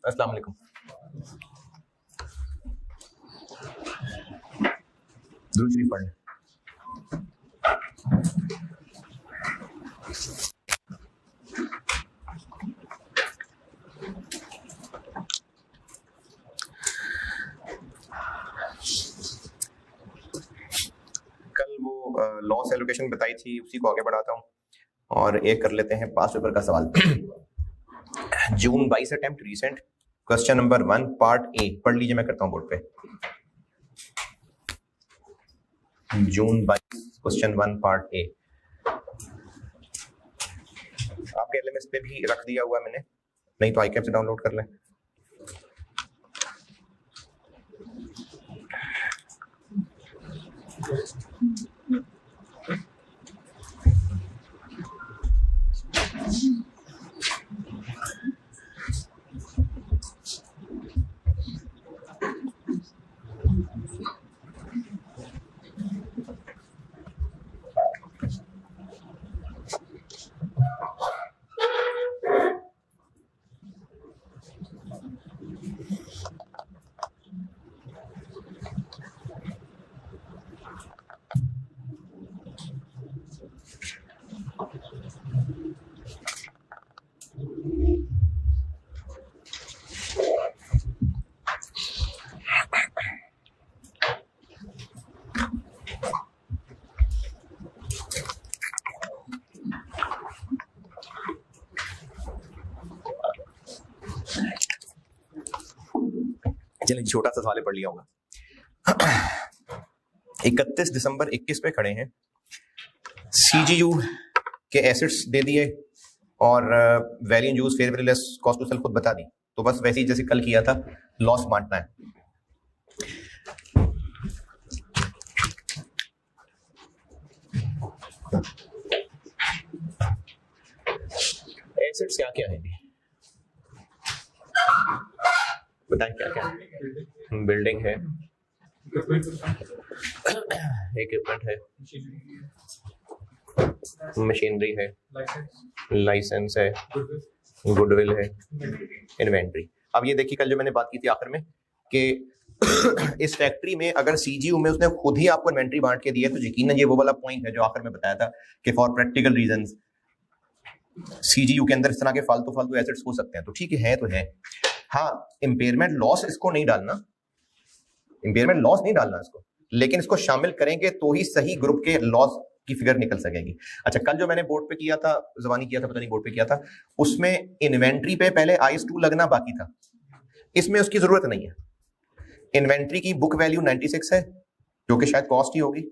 अस्सलाम वालेकुम। दुरूद शरीफ पढ़ लें। कल वो लॉस एलोकेशन बताई थी, उसी को आगे बढ़ाता हूँ और एक कर लेते हैं पास पेपर का सवाल। जून 22 attempt recent, question number 1 part A पढ़ लीजिए, मैं करता हूँ बोर्ड पे। जून 22 क्वेश्चन 1 पार्ट ए। आपके एलएमएस पे भी रख दिया हुआ मैंने, नहीं तो आईकैप से डाउनलोड कर लें। चलिए छोटा सा सवाल पढ़ लिया होगा। 31 दिसंबर 21 पे खड़े हैं, सीजीयू के एसेट्स दे दिए और value in use fair value less cost to sell खुद बता दी, तो बस वैसे ही जैसे कल किया था लॉस बांटना है। एसेट्स क्या क्या है बताएं, क्या क्या है? बिल्डिंग है, इक्विपमेंट है, मशीनरी है, लाइसेंस है, गुडविल है, इन्वेंट्री। अब ये देखिए कल जो मैंने बात की थी आखिर में कि इस फैक्ट्री में अगर सीजीयू में उसने खुद ही आपको इन्वेंट्री बांट के दी है तो यकीनन ये वो वाला पॉइंट है जो आखिर में बताया था कि फॉर प्रैक्टिकल रीजंस सीजीयू के अंदर इस तरह के फालतू एसेट्स हो सकते हैं। तो ठीक है, तो है। हाँ, इम्पेयरमेंट लॉस इसको नहीं डालना, इम्पेयरमेंट लॉस नहीं डालना इसको, लेकिन इसको शामिल करेंगे तो ही सही ग्रुप के लॉस की फिगर निकल सकेगी। अच्छा, कल जो मैंने बोर्ड पे किया था, ज़बानी किया था, पता नहीं बोर्ड पे किया था, उसमें इन्वेंट्री पे पहले IS2 लगना बाकी था, इसमें उसकी जरूरत नहीं है। इन्वेंट्री की बुक वैल्यू 96 है जो कि शायद कॉस्ट ही होगी,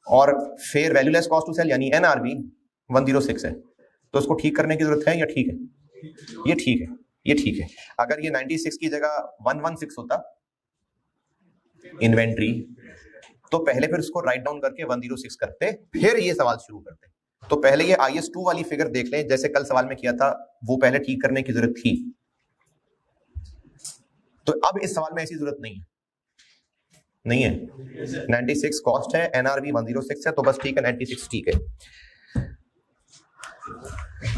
और fair value less cost to sell यानी NRV 106 है, तो उसको ठीक करने की जरूरत है या ठीक है? ये ठीक है, ये ठीक है। अगर ये 96 की जगह 116 होता इन्वेंट्री, तो पहले फिर उसको राइट डाउन करके 106 करते, फिर ये सवाल शुरू करते। तो पहले ये IS2 वाली फिगर देख लें, जैसे कल सवाल में किया था, वो पहले ठीक करने की जरूरत थी। तो अब इस सवाल में ऐसी जरूरत नहीं है, नहीं है। 96 कॉस्ट है, NRV 106 है, तो बस ठीक है, 96 ठीक है।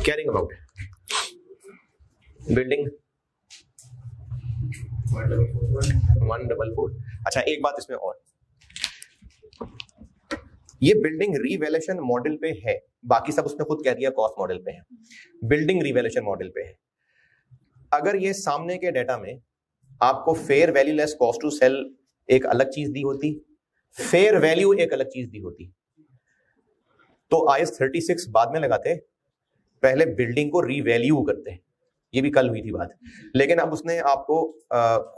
Carrying about building 144। अच्छा, एक बात इसमें और, ये बिल्डिंग रिवैल्यूएशन मॉडल पे है, बाकी सब उसने खुद कह दिया कॉस्ट मॉडल पे है, बिल्डिंग रिवैल्यूएशन मॉडल पे है। अगर ये सामने के डेटा में आपको fair value less cost to sell एक अलग चीज दी होती, फेयर वैल्यू एक अलग चीज दी होती, तो IS 36 बाद में लगाते, पहले बिल्डिंग को रीवैल्यू करते। ये भी कल हुई थी बात, लेकिन अब उसने आपको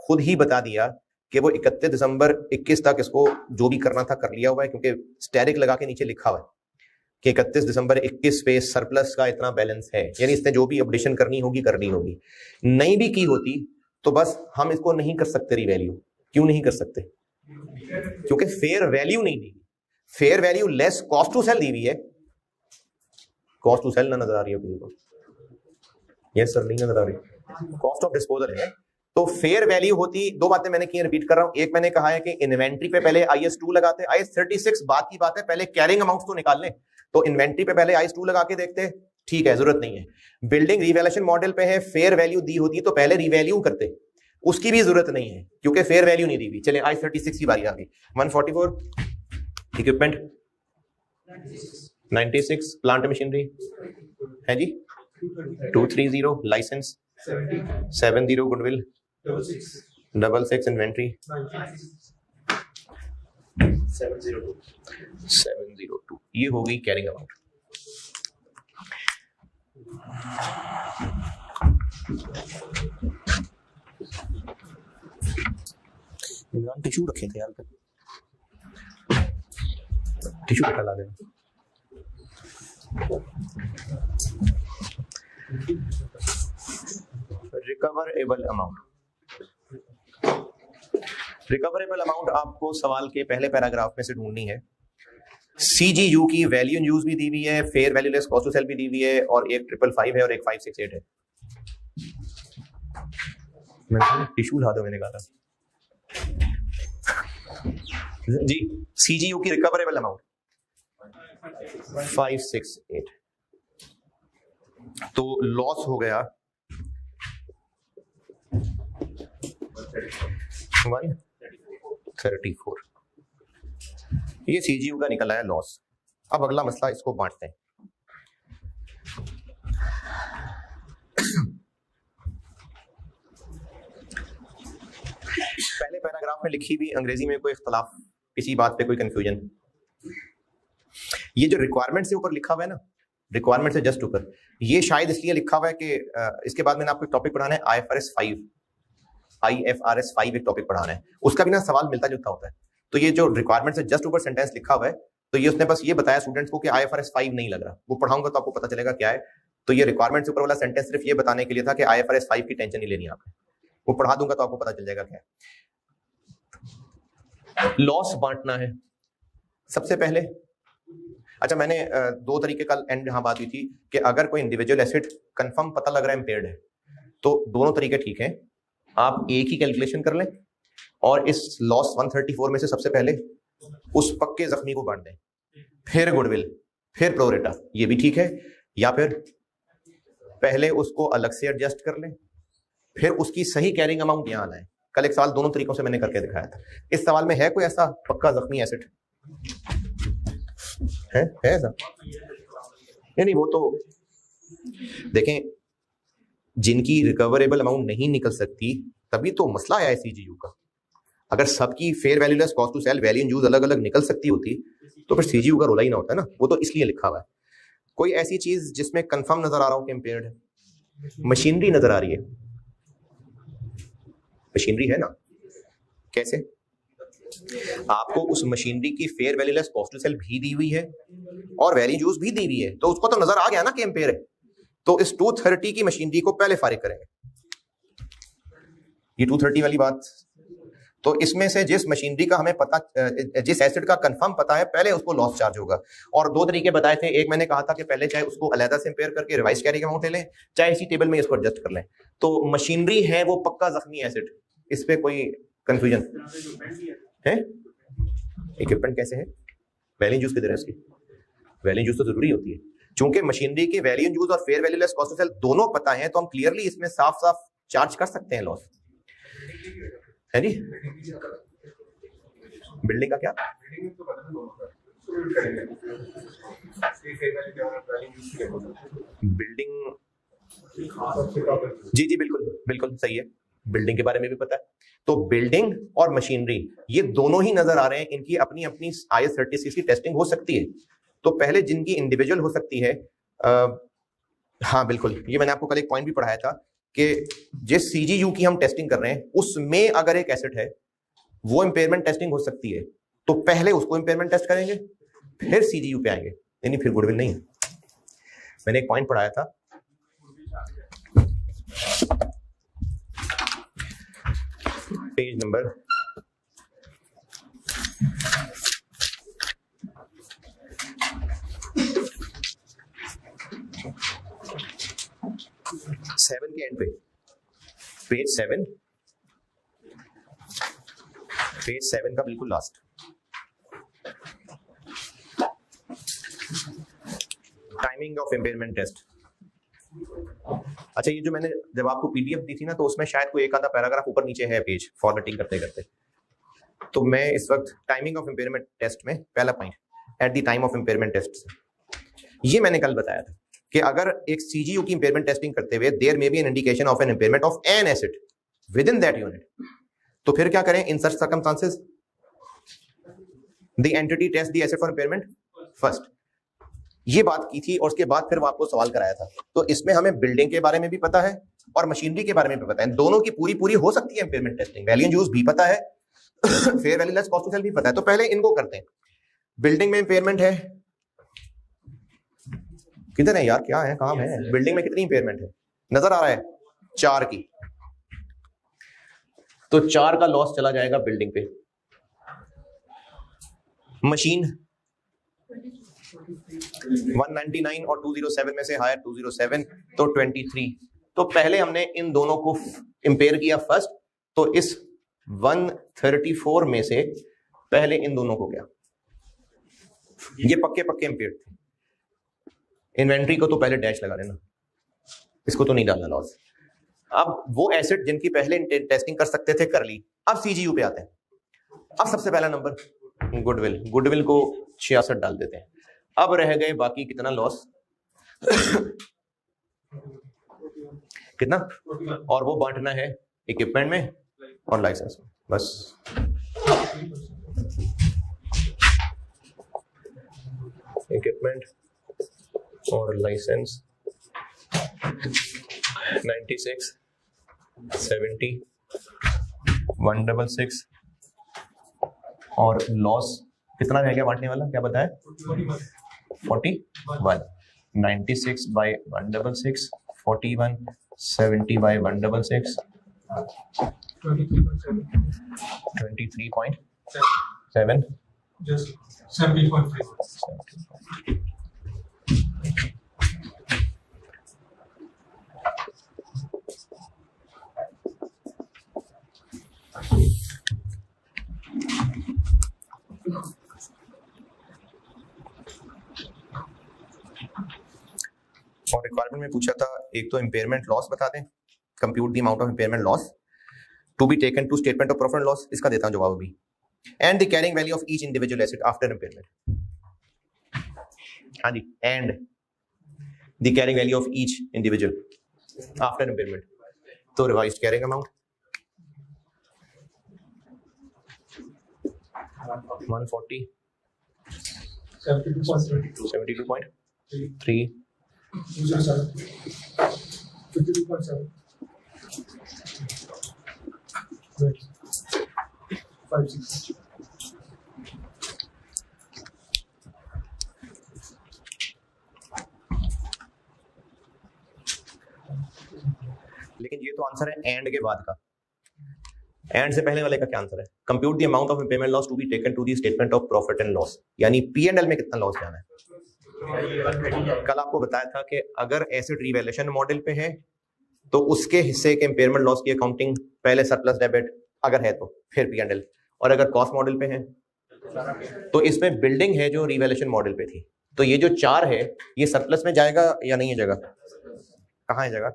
खुद ही बता दिया कि वो 31 दिसंबर 21 तक इसको जो भी करना था कर लिया हुआ है, क्योंकि स्टेरिक लगा के नीचे लिखा हुआ है कि 31 दिसंबर 21 पे सरप्लस का इतना बैलेंस है, यानी इसने जो भी अपडेशन करनी होगी करनी होगी। नहीं भी की होती तो बस हम इसको नहीं कर सकते रीवैल्यू। क्यों नहीं कर सकते? क्योंकि फेयर वैल्यू नहीं दी, fair value less cost to sell दी हुई है। कॉस्ट टू सेल ना नजर आ रही है किसी को? यस सर, नहीं नजर आ रही। कॉस्ट ऑफ डिस्पोजल है, तो फेयर वैल्यू होती। दो बातें मैंने की, रिपीट कर रहा हूं। एक मैंने कहा है कि इन्वेंट्री पे पहले IS2 लगाते, IS 36 बात की बात है, पहले कैरिंग अमाउंट तो निकाल लें, तो इन्वेंट्री पे पहले IS2 लगा के देखते, ठीक है, जरूरत नहीं है। बिल्डिंग रिवैल्यूएशन मॉडल पे है, फेयर वैल्यू दी होती तो पहले रिवैल्यू करते, उसकी भी जरूरत नहीं है क्योंकि फेयर वैल्यू नहीं दी हुई। चले I-36 की बारी आ गई। 144 इक्विपमेंट 96 प्लांट मशीनरी है जी 230 लाइसेंस 70 गुडविल 66 इन्वेंट्री 702 ये हो गई कैरिंग अमाउंट। टिश्यू रखे थे यार, टिश्यू ला देना। रिकवरेबल अमाउंट, रिकवरेबल अमाउंट आपको सवाल के पहले पैराग्राफ में से ढूंढनी है। CGU की वैल्यू इन यूज भी दी हुई है, fair value less cost to sell भी दी हुई है, और एक 555 है और एक 568 है। मैंने टिश्यू ला दो, मैंने कहा था जी। CGU की रिकवरेबल अमाउंट 568, तो लॉस हो गया 134। ये CGU का निकला है लॉस। अब अगला मसला, इसको बांटते हैं। पहले पैराग्राफ में लिखी हुई अंग्रेजी में कोई इख्तलाफ, किसी बात पे कोई कंफ्यूजन? ये जो रिक्वायरमेंट से ऊपर लिखा हुआ है ना, रिक्वायरमेंट से जस्ट ऊपर, ये शायद इसलिए लिखा हुआ है कि इसके बाद मैंने आपको टॉपिक पढ़ाना है IFRS 5 एक टॉपिक पढ़ाना है, उसका भी ना सवाल मिलता जुलता होता है। तो ये जो रिक्वायरमेंट से जस्ट ऊपर सेंटेंस लिखा हुआ है, तो ये उसने बस ये बताया स्टूडेंट्स को कि IFRS 5 नहीं लग रहा। वो पढ़ाऊंगा तो आपको पता चलेगा क्या है। तो ये रिक्वायरमेंट से ऊपर वाला सेंटेंस सिर्फ ये बताने के लिए था कि IFRS 5 की टेंशन नहीं लेनी आपने, वो पढ़ा दूंगा तो आपको पता चल जाएगा क्या है। लॉस बांटना है सबसे पहले। अच्छा, मैंने दो तरीके कल एंड यहां बात हुई थी कि अगर कोई इंडिविजुअल एसेट कंफर्म पता लग रहा है इम्पेयर्ड है, तो दोनों तरीके ठीक हैं। आप एक ही कैलकुलेशन कर लें और इस लॉस 134 में से सबसे पहले उस पक्के जख्मी को बांट दें, फिर गुडविल, फिर प्रोरेटा, ये भी ठीक है। या फिर पहले उसको अलग से एडजस्ट कर लें, फिर उसकी सही कैरिंग अमाउंट यहां लाएं। कल एक सवाल दोनों तरीकों से मैंने करके दिखाया था। इस सवाल में है कोई ऐसा पक्का जख्मी एसेट? है ऐसा? नहीं, वो तो देखें, जिनकी रिकवरेबल अमाउंट नहीं निकल सकती, तभी तो मसला है CGU का। अगर सबकी fair value less cost to sell value in use अलग अलग निकल सकती होती तो फिर CGU का रोला ही ना होता ना। वो तो इसलिए लिखा हुआ है। कोई ऐसी चीज जिसमें कंफर्म नजर आ रहा हो कि इम्पेयर्ड है? मशीनरी नजर आ रही है, मशीनरी है ना। कैसे? आपको उस मशीनरी की fair value less cost to sell भी दी हुई है और वैल्यू यूज भी दी हुई है, तो उसको तो नजर आ गया ना कि इम्पेयर है। तो इस 230 की मशीनरी को पहले फारिग करेंगे, ये 230 वाली बात। तो इसमें से जिस मशीनरी का हमें पता, जिस एसेट का कंफर्म पता है, पहले उसको लॉस चार्ज होगा। और दो तरीके बताए थे। एक मैंने कहा था कि पहले चाहे उसको अलहदा से इंपेयर करके रिवाइज कैरिंग अमाउंट ले लें, चाहे इसी टेबल में इसको एडजस्ट कर लें। तो मशीनरी है वो पक्का जख्मी एसेट, इस पे कोई कंफ्यूजन है? इक्विपमेंट कैसे है? वैल्यू यूज किधर है इसकी? वैल्यू यूज तो जरूरी होती है, चूंकि मशीनरी की वैल्यू यूज और fair value less cost to sell दोनों पता है, तो हम क्लियरली इसमें साफ साफ चार्ज कर सकते हैं लॉस, है जी। बिल्डिंग का क्या? बिल्डिंग, जी जी बिल्कुल बिल्कुल सही है, बिल्डिंग के बारे में भी पता है। तो बिल्डिंग और मशीनरी ये दोनों ही नजर आ रहे हैं, इनकी अपनी अपनी IS-36 की टेस्टिंग हो सकती है। तो पहले जिनकी इंडिविजुअल हो सकती है, हाँ बिल्कुल, ये मैंने आपको कल एक पॉइंट भी पढ़ाया था कि जिस CGU की हम टेस्टिंग कर रहे हैं उसमें अगर एक एसेट है वो इंपेयरमेंट टेस्टिंग हो सकती है, तो पहले उसको इंपेयरमेंट टेस्ट करेंगे, फिर CGU पे आएंगे, यानी फिर गुडविल नहीं। मैंने एक पॉइंट पढ़ाया था, पेज नंबर 7 के एंड पे, पेज 7 का बिल्कुल last. Timing of impairment test. अच्छा, ये जो मैंने जब आपको पीडीएफ दी थी ना, तो उसमें शायद कोई एक आधा पैराग्राफ ऊपर नीचे है पेज फॉर्मेटिंग करते करते। तो मैं इस वक्त टाइमिंग ऑफ इम्पेयरमेंट टेस्ट में पहला point, at the time of impairment test, ये मैंने कल बताया था कि अगर एक सीजीयू की इम्पेयरमेंट टेस्टिंग करते हुए there may be an indication of an impairment of an asset within that unit, तो फिर क्या करें in such circumstances? The entity test the asset for impairment first. ये बात की थी और उसके बाद फिर वो आपको सवाल कराया था। तो इसमें हमें बिल्डिंग के बारे में भी पता है और मशीनरी के बारे में भी पता है, दोनों की पूरी पूरी हो सकती है इम्पेयरमेंट टेस्टिंग। वैल्यू यूज भी पता है, fair value less cost to sell भी पता है। तो पहले इनको करते हैं। बिल्डिंग में इम्पेयरमेंट है, किधर है यार, क्या है, काम है? बिल्डिंग में कितनी इम्पेयरमेंट है नजर आ रहा है? 4 की। तो 4 का लॉस चला जाएगा बिल्डिंग पे। मशीन 199 और 207 में से हायर 207, तो 23। तो पहले हमने इन दोनों को इंपेयर किया फर्स्ट, तो इस 134 में से पहले इन दोनों को क्या, ये पक्के पक्के इंपेयर थे। इन्वेंट्री को तो पहले डैश लगा देना, इसको तो नहीं डालना लॉस। अब वो एसेट जिनकी पहले टेस्टिंग कर सकते थे कर ली। अब सीजीयू पे आते हैं। अब सबसे पहला नंबर गुडविल, गुडविल को 66 डाल देते हैं। अब रह गए बाकी कितना लॉस कितना, और वो बांटना है इक्विपमेंट में और लाइसेंस में, बस। इक्विपमेंट और लाइसेंस 96, 70, 166 और लॉस कितना रह गया बांटने वाला, क्या बताया? 41। 96 बाई 166, 41, 70 बाई 166, 23.7, just 70.3. और रिक्वायरमेंट में पूछा था एक तो इम्पेयरमेंट लॉस बता दें, compute the amount of impairment loss to be taken to statement of profit and loss, इसका देता हूं जवाब अभी। And the carrying value of each individual asset after impairment. हाँ जी, and the carrying value of each individual after impairment. तो revised carrying amount 140, 72.3, 52.7. 5, 6. लेकिन ये तो आंसर है एंड के बाद का। एंड से पहले वाले का क्या आंसर है? Compute the amount of impairment loss to be taken to the statement of profit and loss, यानी P&L में कितना लॉस जाना है। कल आपको बताया था कि अगर एसेट रिवैल्यूएशन मॉडल पे है तो उसके हिस्से के इम्पेयरमेंट लॉस की अकाउंटिंग पहले सरप्लस डेबिट अगर है तो फिर P&L, और अगर कॉस्ट मॉडल पे है तो इसमें बिल्डिंग है जो रिवैल्यूएशन मॉडल पे थी। तो ये जो 4 है ये सरप्लस में जाएगा या नहीं है? जगह कहाँ है जगह?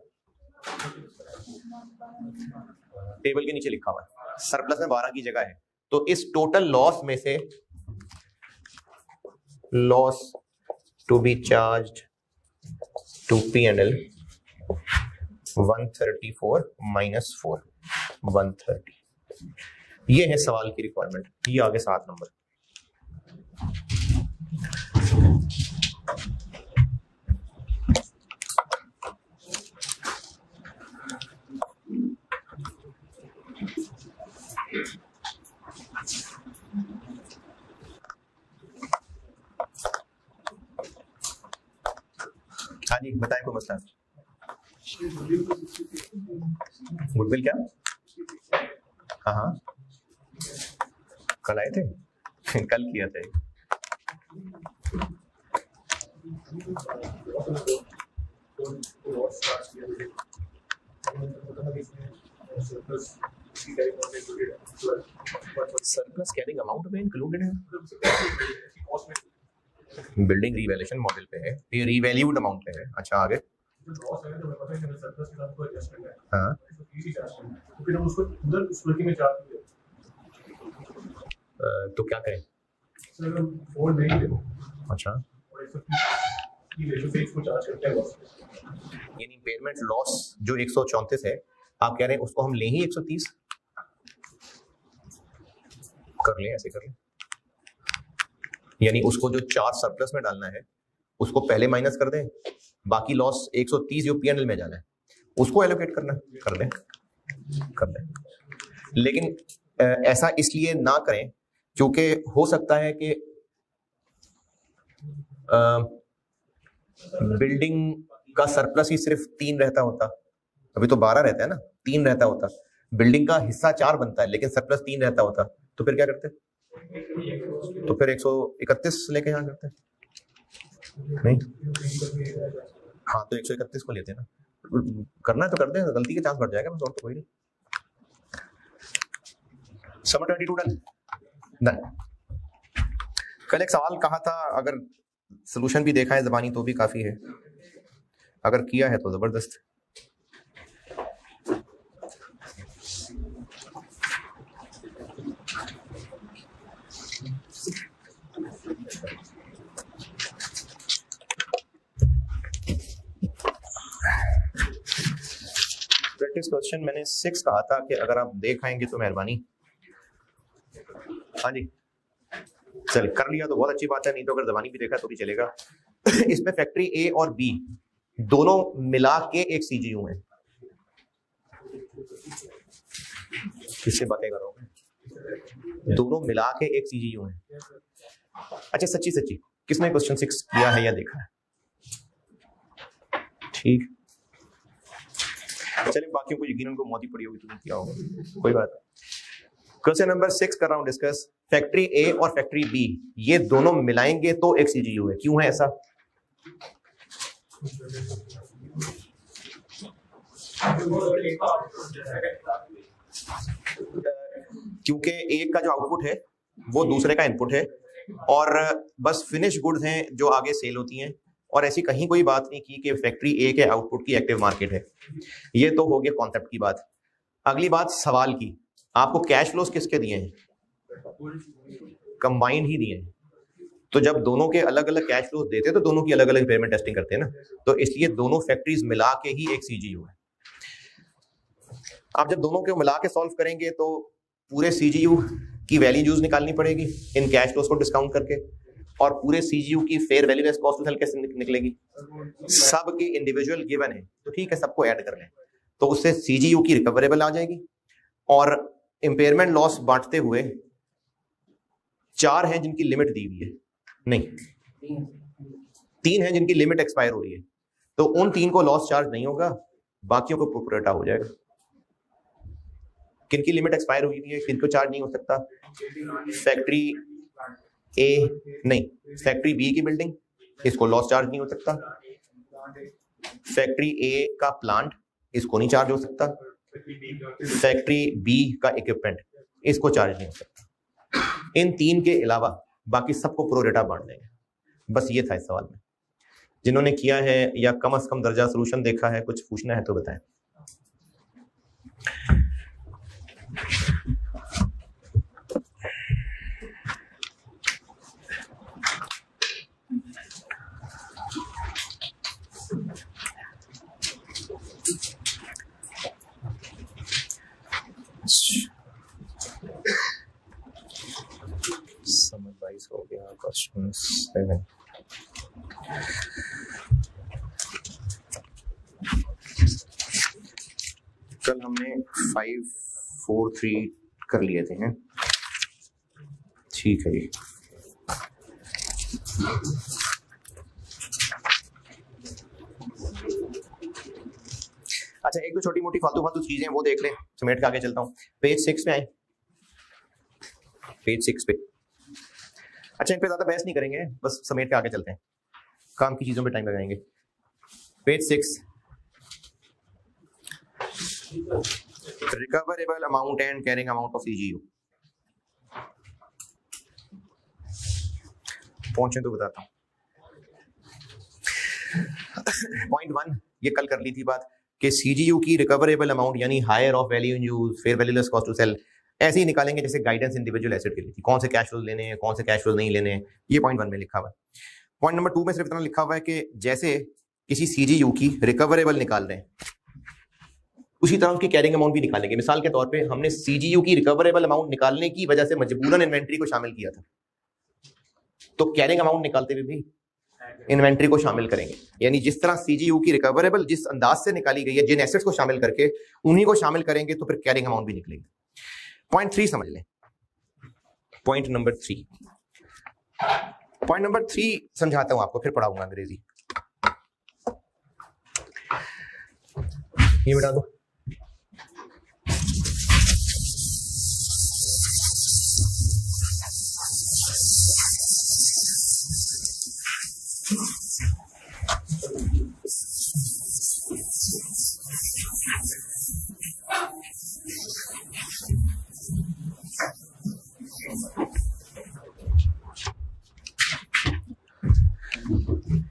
टेबल के नीचे लिखा हुआ है, सरप्लस में 12 की जगह है। तो इस टोटल लॉस में से loss to be charged to P&L 134 minus 4, 130। ये है सवाल की रिक्वायरमेंट। ये आगे 7 नंबर। हाँ जी बताएं, कोई मसला? गुडविल क्या? हाँ हाँ कल आए थे कल किया था। सरप्लस कैरिंग अमाउंट में इंक्लूडेड है, बिल्डिंग रिवैल्यूएशन मॉडल पे है, ये रिवैल्यूड अमाउंट पे है। अच्छा आगे लॉस है तो मैं पता है कि सरप्लस के साथ कोई एडजस्टमेंट है। हाँ तो इजी चार्ज करना है तो फिर हम उसको उधर उस वर्किंग में चार्ज करें। तो क्या करें? सर हम फोन नहीं दे अच्छा, और 130 की रेशो से इसको चार्ज करते हैं लॉस। यानी इम्पेयरमेंट लॉस जो 134 है, आप कह रहे हैं उसको हम ले ही 130 कर लें, ऐसे कर लें, यानी उसको जो चार्ज सरप्लस में डालना है उसको पहले माइनस कर दें, बाकी लॉस 130 जो पीएनएल में जाना है उसको एलोकेट करना कर दें, लेकिन ऐसा इसलिए ना करें क्योंकि हो सकता है कि बिल्डिंग का सरप्लस ही सिर्फ 3 रहता होता, अभी तो 12 रहता है ना, 3 रहता होता, बिल्डिंग का हिस्सा 4 बनता है लेकिन सरप्लस 3 रहता होता, तो फिर क्या करते? तो फिर 131 लेके यहाँ करते नहीं? हाँ तो 131 को लेते हैं ना, करना है तो कर दे, गलती के चांस बढ़ जाएगा, बस और तो कोई नहीं। समझ 22 डन। कल एक सवाल कहा था, अगर सोल्यूशन भी देखा है ज़बानी तो भी काफी है, अगर किया है तो जबरदस्त। प्रैक्टिस क्वेश्चन मैंने 6 कहा था कि अगर आप देख आएंगे तो मेहरबानी। हाँ जी, चल कर लिया तो बहुत अच्छी बात है, नहीं तो अगर ज़बानी भी देखा तो भी चलेगा। इसमें फैक्ट्री ए और बी दोनों मिला के एक सीजीयू है। किससे बातें कर रहा हूं मैं? दोनों मिला के एक सीजीयू है। अच्छा सच्ची सच्ची किसने क्वेश्चन 6 किया है या देखा है? ठीक, चलिए बाकियों को यकीन उनको मौत ही पड़ी होगी, तुमने किया होगा, कोई बात नहीं। क्वेश्चन नंबर 6 कर रहा हूं डिस्कस। फैक्ट्री ए और फैक्ट्री बी ये दोनों मिलाएंगे तो एक सीजीयू है, क्यों है ऐसा? क्योंकि एक का जो आउटपुट है वो दूसरे का इनपुट है और बस फिनिश गुड्स हैं जो आगे सेल होती हैं, और ऐसी कहीं कोई बात नहीं की कि फैक्ट्री ए के आउटपुट की एक्टिव मार्केट है। ये तो हो गया कॉन्सेप्ट की बात। अगली बात सवाल की, आपको कैश फ्लोज किसके दिए हैं? कंबाइंड ही दिए हैं। तो जब दोनों के अलग अलग कैश फ्लोज देते हैं तो दोनों की अलग अलग इम्पेयरमेंट टेस्टिंग करते हैं ना, तो इसलिए दोनों फैक्ट्रीज मिला के ही एक सीजीयू है। आप जब दोनों को मिला के सॉल्व करेंगे तो पूरे सीजीयू की वैल्यूज निकालनी पड़ेगी इन कैश फ्लोज को डिस्काउंट करके, और पूरे सीजीयू की fair value less cost to sell कैसे निकलेगी? सब की इंडिविजुअल गिवन है तो ठीक है, सबको ऐड कर लें तो उससे सीजीयू की रिकवरेबल आ जाएगी। और इंपेयरमेंट लॉस बांटते हुए 4 हैं जिनकी लिमिट दी हुई है, नहीं 3 हैं जिनकी लिमिट एक्सपायर हो रही है, तो उन 3 को लॉस चार्ज नहीं होगा, बाकियों को प्रोरेटा हो जाएगा। किनकी लिमिट एक्सपायर हुई है, किनको चार्ज नहीं हो सकता? फैक्ट्री ए नहीं, फैक्ट्री बी की बिल्डिंग, इसको लॉस चार्ज नहीं हो सकता। फैक्ट्री ए का प्लांट, इसको नहीं चार्ज हो सकता। फैक्ट्री बी का इक्विपमेंट, इसको चार्ज नहीं हो सकता। इन 3 के अलावा बाकी सबको प्रोरेटा बांट देंगे। बस ये था इस सवाल में। जिन्होंने किया है या कम से कम दर्जा सोल्यूशन देखा है, कुछ पूछना है तो बताएं। समराइज हो गया क्वेश्चन 7। कल हमने 5, 4, 3 कर लिए थे हैं, ठीक है जी। अच्छा एक दो छोटी मोटी फालतू चीजें वो देख लें, समेट के आगे चलता हूँ। पेज 6 पे आए, पेज 6 पे। अच्छा इन पे ज्यादा बहस नहीं करेंगे, बस समेट के आगे चलते हैं, काम की चीजों पे टाइम लगाएंगे। Page 6, recoverable amount and carrying amount of CGU. पहुंचे तो बताता हूं। पॉइंट 1, ये कल कर ली थी बात कि सीजीयू की रिकवरेबल अमाउंट यानी higher of value in use, fair value less cost to sell, ऐसे ही निकालेंगे जैसे गाइडेंस इंडिविजुअल एसेट के लिए थी, कौन से कैश फ्लोज लेने हैं, कौन से कैश फ्लोज नहीं लेने हैं। ये पॉइंट 1 में लिखा हुआ है। पॉइंट नंबर 2 में सिर्फ इतना लिखा हुआ है कि जैसे किसी सीजीयू की रिकवरेबल निकाल रहे हैं उसी तरह उसकी कैरिंग अमाउंट भी निकालेंगे। मिसाल के तौर पे हमने सीजीयू की रिकवरेबल अमाउंट निकालने की वजह से मजबूरन इन्वेंट्री को शामिल किया था, तो कैरिंग अमाउंट निकालते हुए भी इन्वेंट्री को शामिल करेंगे। यानी जिस तरह सीजीयू की रिकवरेबल जिस अंदाज से निकाली गई है, जिन एसेट्स को शामिल करके उन्हीं को शामिल करेंगे तो फिर कैरिंग अमाउंट भी निकलेगी। पॉइंट 3 समझ लें। पॉइंट नंबर 3 समझाता हूं आपको, फिर पढ़ाऊंगा अंग्रेजी। ये बता दो।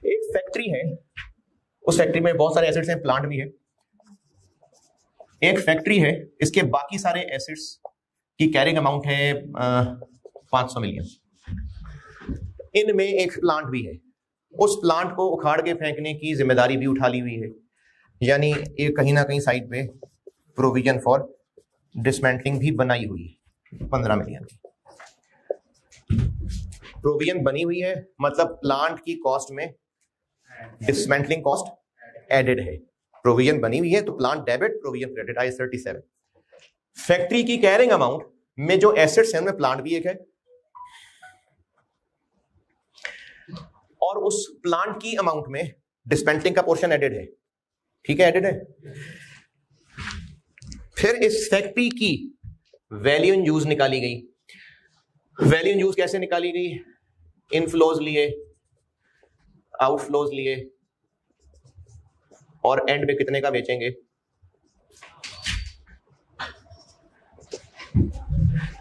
एक फैक्ट्री है, उस फैक्ट्री में बहुत सारे एसेट्स हैं, प्लांट भी है। एक फैक्ट्री है, इसके बाकी सारे एसेट्स की कैरिंग अमाउंट है 500 मिलियन। इनमें एक प्लांट भी है, उस प्लांट को उखाड़ के फेंकने की जिम्मेदारी भी उठा ली हुई है, यानी ये कहीं ना कहीं साइड पे प्रोविजन फॉर डिसमेंटलिंग भी बनाई हुई है 15 मिलियन की। प्रोविजन बनी हुई है मतलब प्लांट की कॉस्ट में डिसमेंटलिंग कॉस्ट एडेड है। प्रोविजन बनी हुई है तो प्लांट डेबिट, प्रोविजन क्रेडिट, आई 37। फैक्ट्री की कैरिंग अमाउंट में जो एसेट्स हैं उनमें प्लांट भी एक है और उस प्लांट की अमाउंट में डिसमेंटलिंग का पोर्शन एडेड है। ठीक है, एडेड है। फिर इस फैक्ट्री की वैल्यू इन यूज निकाली गई। वैल्यू इन यूज कैसे निकाली गई? इनफ्लोज लिए, आउटफ्लोज लिए और एंड में कितने का बेचेंगे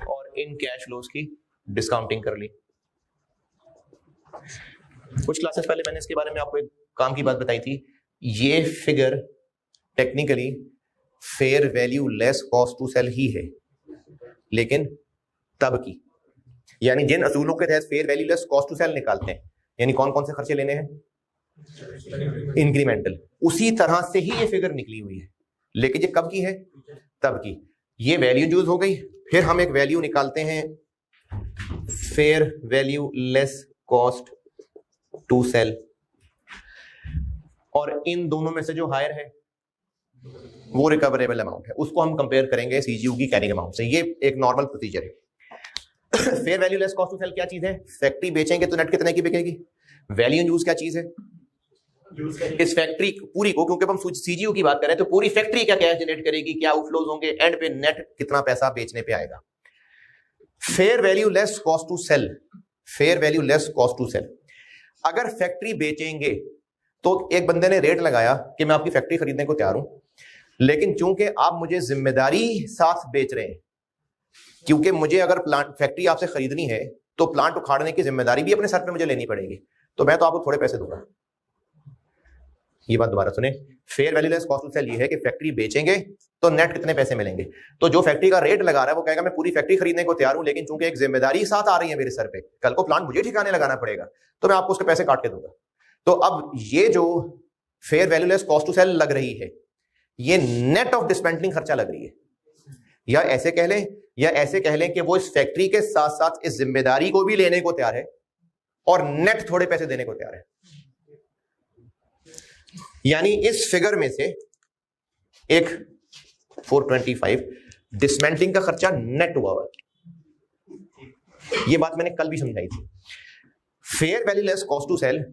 और इन कैश फ्लोज की डिस्काउंटिंग कर ली। कुछ क्लासेस पहले मैंने इसके बारे में आपको एक काम की बात बताई थी। ये figure technically fair value less cost to sell ही है, लेकिन तब की, यानी जिन असूलों के तहत fair value less cost to sell निकालते हैं, यानी कौन कौन से खर्चे लेने हैं, इंक्रीमेंटल, उसी तरह से ही ये फिगर निकली हुई है। लेकिन ये कब की है? तब की। ये वैल्यू यूज हो गई। फिर हम एक वैल्यू निकालते हैं fair value less cost to sell, और इन दोनों में से जो हायर है वो रिकवरेबल अमाउंट है, उसको हम कंपेयर करेंगे सीजीयू की कैरिंग अमाउंट से। ये एक नॉर्मल प्रोसीजर है। Fair value less cost to sell क्या चीज है? फैक्ट्री बेचेंगे तो नेट कितने की बिकेगी। वैल्यू इन यूज क्या चीज है? इस फैक्ट्री पूरी को, क्योंकि हम सीजीयू की बात करें तो पूरी फैक्ट्री क्या कैश जनरेट करेगी, क्या आउटफ्लोज होंगे, एंड पे नेट कितना पैसा बेचने पे आएगा। Fair value less cost to sell, fair value less cost to sell. अगर फैक्ट्री बेचेंगे तो एक बंदे ने रेट लगाया कि मैं आपकी फैक्ट्री खरीदने को तैयार हूं, लेकिन चूंकि आप मुझे जिम्मेदारी साथ बेच रहे हैं, क्योंकि मुझे अगर प्लांट फैक्ट्री आपसे खरीदनी है तो प्लांट उखाड़ने की जिम्मेदारी भी अपने सर पे मुझे लेनी पड़ेगी, तो मैं तो आपको थोड़े पैसे दूंगा। ये बात दोबारा सुने, fair value less cost to sell ये है कि फैक्ट्री बेचेंगे तो नेट कितने पैसे मिलेंगे। तो जो फैक्ट्री का रेट लगा रहा है वो कहेगा मैं पूरी फैक्ट्री खरीदने को तैयार हूं, लेकिन चूंकि एक जिम्मेदारी साथ आ रही है मेरे सर पे, कल को प्लांट मुझे ठिकाने लगाना पड़ेगा, तो मैं आपको उसके पैसे काट के दूंगा। तो अब ये जो fair value less cost to sell लग रही है, ये नेट ऑफ डिसमेंटलिंग खर्चा लग रही है, या ऐसे कह लें कि वो इस फैक्ट्री के साथ साथ इस जिम्मेदारी को भी लेने को तैयार है और नेट थोड़े पैसे देने को तैयार है। यानी इस फिगर में से एक 425 डिसमेंटलिंग का खर्चा नेट हुआ है। ये बात मैंने कल भी समझाई थी। Fair value less cost to sell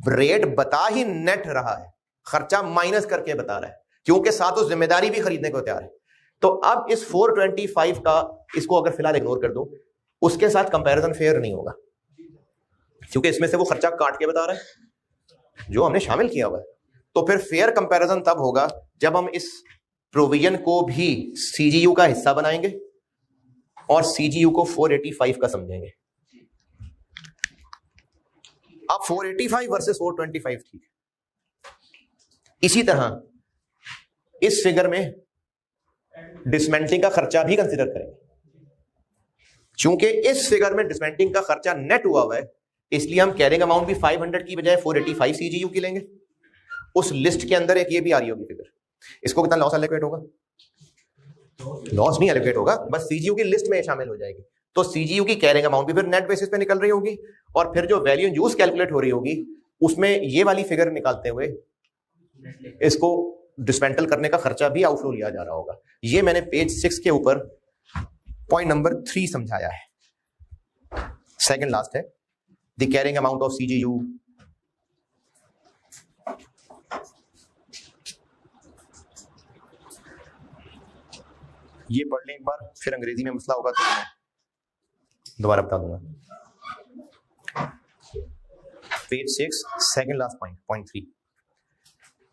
rate बता ही नेट रहा है, खर्चा माइनस करके बता रहा है, क्योंकि साथ उस जिम्मेदारी भी खरीदने को तैयार है। तो अब इस 425 का, इसको अगर फिलहाल इग्नोर कर दो, उसके साथ कंपैरिजन फेयर नहीं होगा, क्योंकि इसमें से वो खर्चा काट के बता रहा है जो हमने शामिल किया हुआ है। तो फिर फेयर कंपैरिजन तब होगा जब हम इस प्रोविजन को भी सीजीयू का हिस्सा बनाएंगे और सीजीयू को 485 का समझेंगे। अब 485 वर्सेस 425 ठीक, इसी तरह इस फिगर में डिसमेंटलिंग का खर्चा भी कंसिडर करेंगे। चूंकि इस फिगर में डिसमेंटलिंग का खर्चा नेट हुआ है, इसलिए हम कैरिंग अमाउंट भी 500 की बजाय 485 सीजीयू की लेंगे। उस लिस्ट के अंदर एक ये भी आ रही होगी फिगर। इसको कितना लॉस एलोकेट होगा? लॉस नहीं एलोकेट होगा, बस सीजीयू की लिस्ट में शामिल हो जाएगी। तो सीजीयू की कैरिंग अमाउंट भी फिर नेट बेसिस पे निकल रही होगी, और फिर जो वैल्यू यूज कैलकुलेट हो रही होगी उसमें ये वाली फिगर निकालते हुए इसको डिसमेंटल करने का खर्चा भी आउटफ्लो लिया जा रहा होगा। ये मैंने पेज 6 के ऊपर पॉइंट नंबर 3 समझाया है, सेकंड लास्ट है। The carrying amount of CGU ये पढ़ लें एक बार, फिर अंग्रेजी में मसला होगा तो मैं दोबारा बता दूंगा। Page 6 second last point, point 3।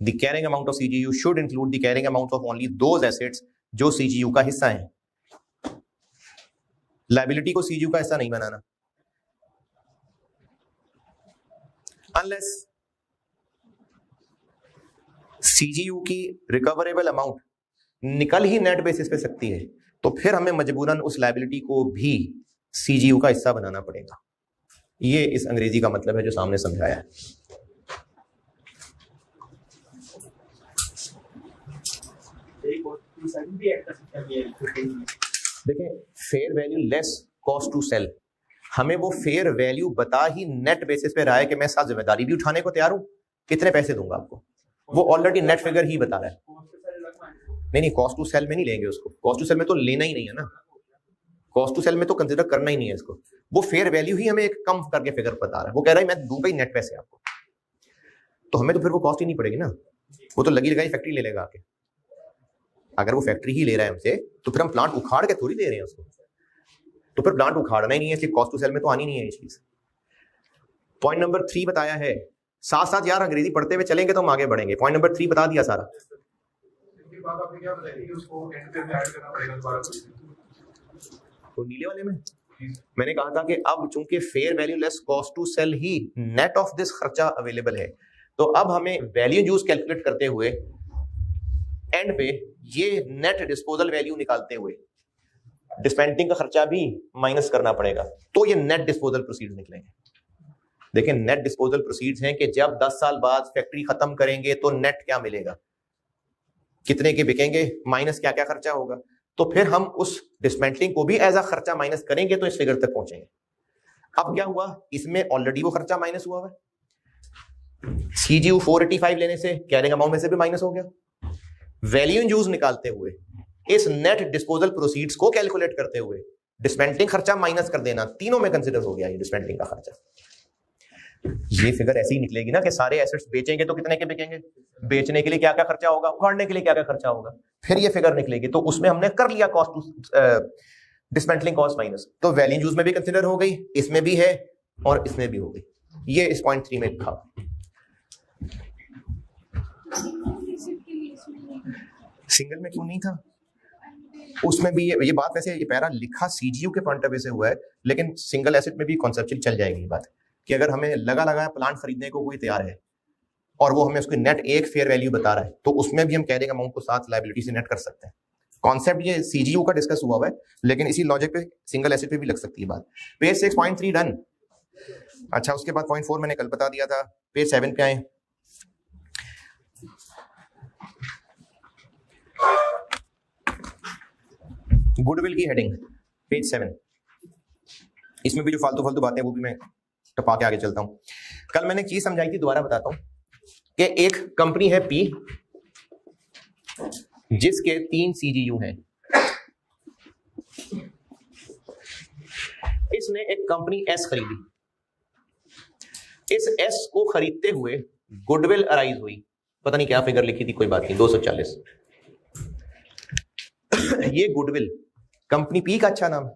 The carrying amount of CGU should include the carrying amount of only those assets जो सीजीयू का हिस्सा है। लायबिलिटी को सीजीयू का हिस्सा नहीं बनाना, अनलेस सीजीयू की रिकवरेबल अमाउंट निकल ही नेट बेसिस पे सकती है, तो फिर हमें मजबूरन उस लायबिलिटी को भी सीजीयू का हिस्सा बनाना पड़ेगा। ये इस अंग्रेजी का मतलब है जो सामने समझाया है। देखिए, fair value less cost to sell, हमें वो फेयर वैल्यू बता ही नेट बेसिस पे रहा है कि मैं साथ जिम्मेदारी भी उठाने को तैयार हूं, कितने पैसे दूंगा आपको, वो ऑलरेडी नेट फिगर ही बता रहा है। नहीं, कॉस्ट टू सेल में नहीं लेंगे उसको, कॉस्ट टू सेल में तो लेना ही नहीं है ना, कॉस्ट टू सेल में तो कंसिडर करना ही नहीं है इसको। वो फेयर वैल्यू ही हमें एक कम करके फिगर बता रहा है, वो कह रहा है मैं दूंगा ही नेट पैसे आपको, तो हमें तो फिर वो कॉस्ट ही नहीं पड़ेगी ना, वो तो लगी लगाई फैक्ट्री ले लेगा आके। अगर वो फैक्ट्री ही ले रहा है हमसे, तो फिर हम प्लांट उखाड़ के थोड़ी दे रहे हैं उसको, तो फिर प्लांट उखाड़ना ही नहीं है, इसलिए कॉस्ट टू सेल में तो आनी नहीं है ये चीज। पॉइंट नंबर 3 बताया है, साथ साथ यार अंग्रेजी पढ़ते हुए चलेंगे तो हम आगे बढ़ेंगे। पॉइंट नंबर 3 बता दिया सारा। तो नीले वाले में मैंने कहा था कि अब चूंकि fair value less cost to sell ही नेट ऑफ दिस खर्चा अवेलेबल है, तो अब हमें वैल्यू यूज कैलकुलेट करते हुए एंड पे ये नेट डिस्पोजल वैल्यू निकालते हुए डिस्पेंडिंग का खर्चा भी माइनस करना पड़ेगा, तो ये नेट डिस्पोजल प्रोसीड्स निकलेंगे। देखिए, नेट डिस्पोजल प्रोसीड्स हैं कि जब 10 साल बाद फैक्ट्री खत्म करेंगे तो नेट क्या मिलेगा, कितने के बिकेंगे, माइनस क्या क्या खर्चा होगा, तो फिर हम उस डिस्मेंटलिंग को भी एज अ खर्चा माइनस करेंगे तो इस फिगर तक पहुंचेंगे। अब क्या हुआ, इसमें ऑलरेडी वो खर्चा माइनस हुआ है, सीजीयू 485 लेने से कैरिंग अमाउंट में से भी माइनस हो गया। वैल्यू यूज निकालते हुए इस नेट डिस्पोजल प्रोसीड्स को कैलकुलेट करते हुए डिस्मेंटलिंग खर्चा माइनस कर देना, तीनों में कंसिडर हो गया ये डिस्मेंटलिंग का खर्चा। ये फिगर ऐसी ही निकलेगी ना कि सारे एसेट्स बेचेंगे तो कितने के बिकेंगे, बेचने के लिए क्या क्या खर्चा होगा, उखाड़ने के लिए क्या क्या खर्चा होगा, फिर ये फिगर निकलेगी। तो उसमें हमने कर लिया कॉस्ट डिस्मेंटलिंग कॉस्ट माइनस, तो वैल्यू यूज में भी कंसिडर हो गई, इसमें भी है और इसमें भी हो गई। ये इस पॉइंट 3 में लिखा। सिंगल में क्यों नहीं था, उसमें भी ये बात, वैसे ये पैरा लिखा सीजीयू के पॉइंट ऑफ व्यू से हुआ है, लेकिन सिंगल एसेट में भी कॉन्सेप्चुअली चल जाएगी ये बात कि अगर हमें लगा लगाया प्लांट खरीदने को कोई तैयार है और वो हमें उसकी नेट एक फेयर वैल्यू बता रहा है, तो उसमें भी हम कैरिंग अमाउंट को साथ लायबिलिटी से नेट कर सकते हैं। कॉन्सेप्ट ये सीजीयू का डिस्कस हुआ है, लेकिन इसी लॉजिक पे सिंगल एसेट पे भी लग सकती है बात। Page 6 point 3 done. अच्छा, उसके बाद पॉइंट 4 मैंने कल बता दिया था। पेज 7 पे आए, गुडविल की हेडिंग, पेज 7। इसमें भी जो फालतू फालतू बातें वो भी मैं टपा के आगे चलता हूं। कल मैंने चीज समझाई थी, दोबारा बताता हूं कि एक कंपनी है पी जिसके 3 सीजीयू हैं। इसने एक कंपनी एस खरीदी, इस एस को खरीदते हुए गुडविल अराइज हुई, पता नहीं क्या फिगर लिखी थी, कोई बात नहीं, 240। ये गुडविल कंपनी पी का अच्छा नाम,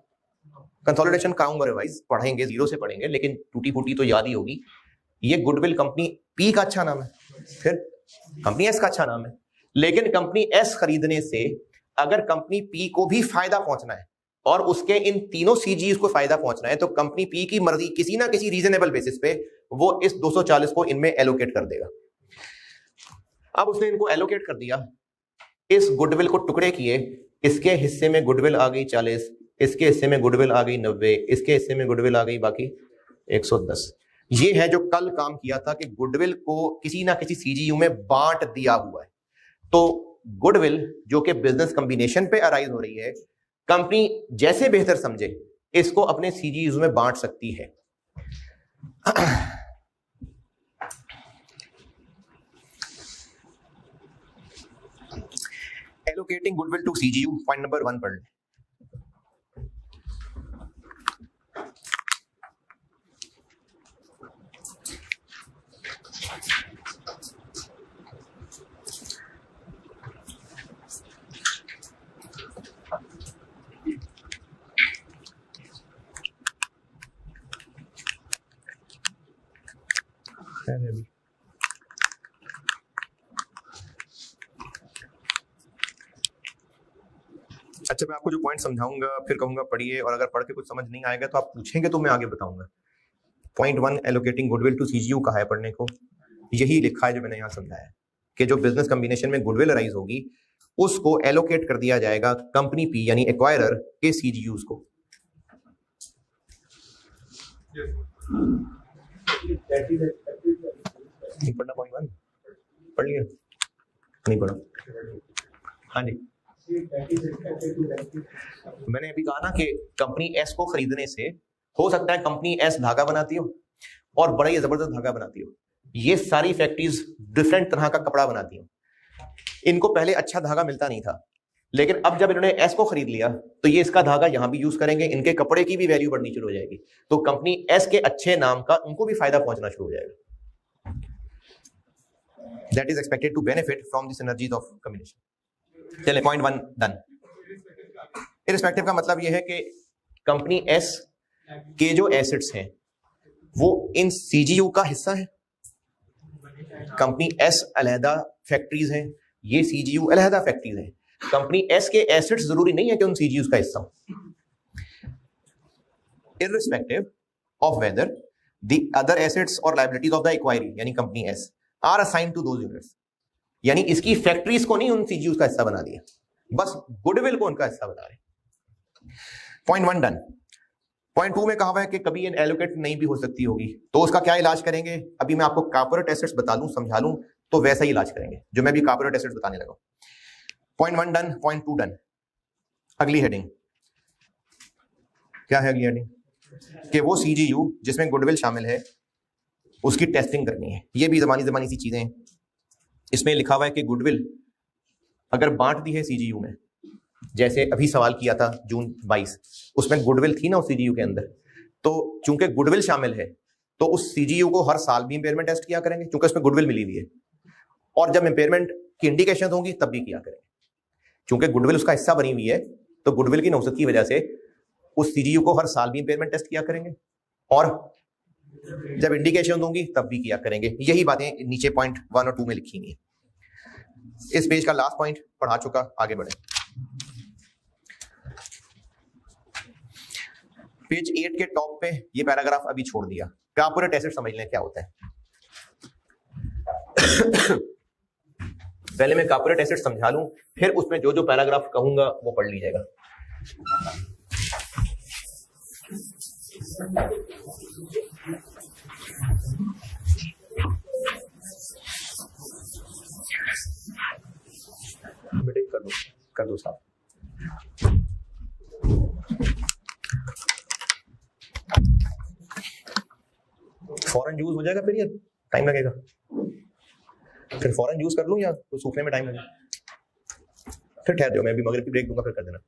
कंसोलिडेशन काउंट रिवाइज पढ़ेंगे, 0 से पढ़ेंगे, लेकिन टूटी फूटी तो याद ही होगी। ये गुडविल कंपनी पी का अच्छा नाम है, फिर कंपनी एस का अच्छा नाम है, लेकिन कंपनी एस खरीदने से अगर कंपनी पी को भी फायदा पहुंचना है और उसके इन तीनों सीजीज को फायदा पहुंचना है, तो कंपनी पी की मर्जी किसी ना किसी रीजनेबल बेसिस पे वो इस 240 को इनमें एलोकेट कर देगा। अब उसने इनको एलोकेट कर दिया, इस गुडविल को टुकड़े किए, इसके हिस्से में गुडविल आ गई 40, इसके हिस्से में गुडविल आ गई 90, इसके हिस्से में गुडविल आ गई बाकी 110। ये है जो कल काम किया था कि गुडविल को किसी ना किसी सीजीयू में बांट दिया हुआ है। तो गुडविल जो कि बिजनेस कॉम्बिनेशन पे अराइज हो रही है, कंपनी जैसे बेहतर समझे इसको अपने सीजीयू में बांट सकती है। Allocating goodwill to CGU, point number 1 पढ़ लें। अच्छा, मैं आपको जो पॉइंट समझाऊंगा फिर कहूंगा पढ़िए, और अगर पढ़ के कुछ समझ नहीं आएगा तो आप पूछेंगे तो मैं आगे बताऊंगा। Point 1 allocating goodwill to CGU कहा है पढ़ने को, यही लिखा है जो मैंने यहाँ समझाया कि जो बिजनेस कॉम्बिनेशन में गुडविल अराइज होगी उसको एलोकेट कर दिया जाएगा कंपनी पी यानी एक्वायरर के सीजीयूज को। नहीं पढ़ना पॉइंट 1? पढ़ लिया? नहीं पढ़ा? हाँ जी, मैंने अभी कहा ना कि कंपनी एस को खरीदने से हो सकता है कंपनी एस धागा बनाती हो और बड़ा ही जबरदस्त धागा बनाती हो। ये सारी फैक्ट्रीज डिफरेंट तरह का कपड़ा बनाती हो। इनको पहले अच्छा धागा मिलता नहीं था, लेकिन अब जब इन्होंने एस को खरीद लिया तो ये इसका धागा यहां भी यूज करेंगे, इनके कपड़े की भी वैल्यू बढ़नी शुरू हो जाएगी। तो कंपनी एस के अच्छे नाम का उनको भी फायदा पहुंचना शुरू हो जाएगा। That is expected to benefit from the synergies of combination. चलिए, पॉइंट 1 डन। इररिस्पेक्टिव का मतलब यह है कि कंपनी एस के जो एसेट्स हैं वो इन सीजीयू का हिस्सा है। कंपनी एस अलहदा फैक्ट्रीज हैं, ये सीजीयू अलहदा फैक्ट्रीज हैं। कंपनी एस के एसेट्स जरूरी नहीं है कि उन सीजीयूज का हिस्सा हो। Irrespective of whether the other assets और लायबिलिटीज ऑफ द एक्वायरी यानी company's are assigned to those units, यानी इसकी फैक्ट्रीज को नहीं उन सीजीयूज का हिस्सा बना दिया, बस गुडविल को उनका हिस्सा बना रहे। Point 1 done. पॉइंट 2 में कहा हुआ है कि कभी एलोकेट नहीं भी हो सकती होगी, तो उसका क्या इलाज करेंगे? अभी मैं आपको कॉर्पोरेट एसेट्स बता दूं, समझा लूं, तो वैसा ही इलाज करेंगे जो मैं भी कॉर्पोरेट एसेट्स बताने लगा। Point 1 done, point 2 done. अगली हेडिंग क्या है? अगली हेडिंग कि वो सीजीयू जिसमें गुडविल शामिल है उसकी टेस्टिंग करनी है। ये भी जबानी सी चीजें हैं। इसमें लिखा हुआ है कि गुडविल अगर बांट दी है सीजीयू में, जैसे अभी सवाल किया था जून 22, उसमें गुडविल थी ना उस सीजीयू के अंदर, तो चूंकि गुडविल शामिल है तो उस सीजीयू को हर साल भी इंपेयरमेंट टेस्ट किया करेंगे क्योंकि उसमें गुडविल मिली हुई है, और जब इंपेयरमेंट की इंडिकेशन होंगी तब भी किया करेंगे। चूंकि गुडविल उसका हिस्सा बनी हुई है तो गुडविल की नौसत की वजह से उस सीजीयू को हर साल भी इंपेयरमेंट टेस्ट किया करेंगे, और जब इंडिकेशन होंगी तब भी किया करेंगे। यही बातें नीचे पॉइंट 1 और 2 में लिखी हुई है। इस पेज का लास्ट पॉइंट पढ़ा चुका, आगे बढ़े। पेज 8 के टॉप पे ये पैराग्राफ अभी छोड़ दिया। कॉर्पोरेट एसेट समझ लें क्या होता है। पहले मैं कॉर्पोरेट एसेट समझा लूं, फिर उसमें जो जो पैराग्राफ कहूंगा वो पढ़ लीजिएगा। बेटे कर दो साहब। फौरन यूज हो जाएगा फिर, ये टाइम लगेगा? फिर फौरन यूज कर लूं या तो सूखने में टाइम लगेगा? फिर ठहर जाओ, मैं भी मगरिब की ब्रेक दूंगा, फिर कर देना।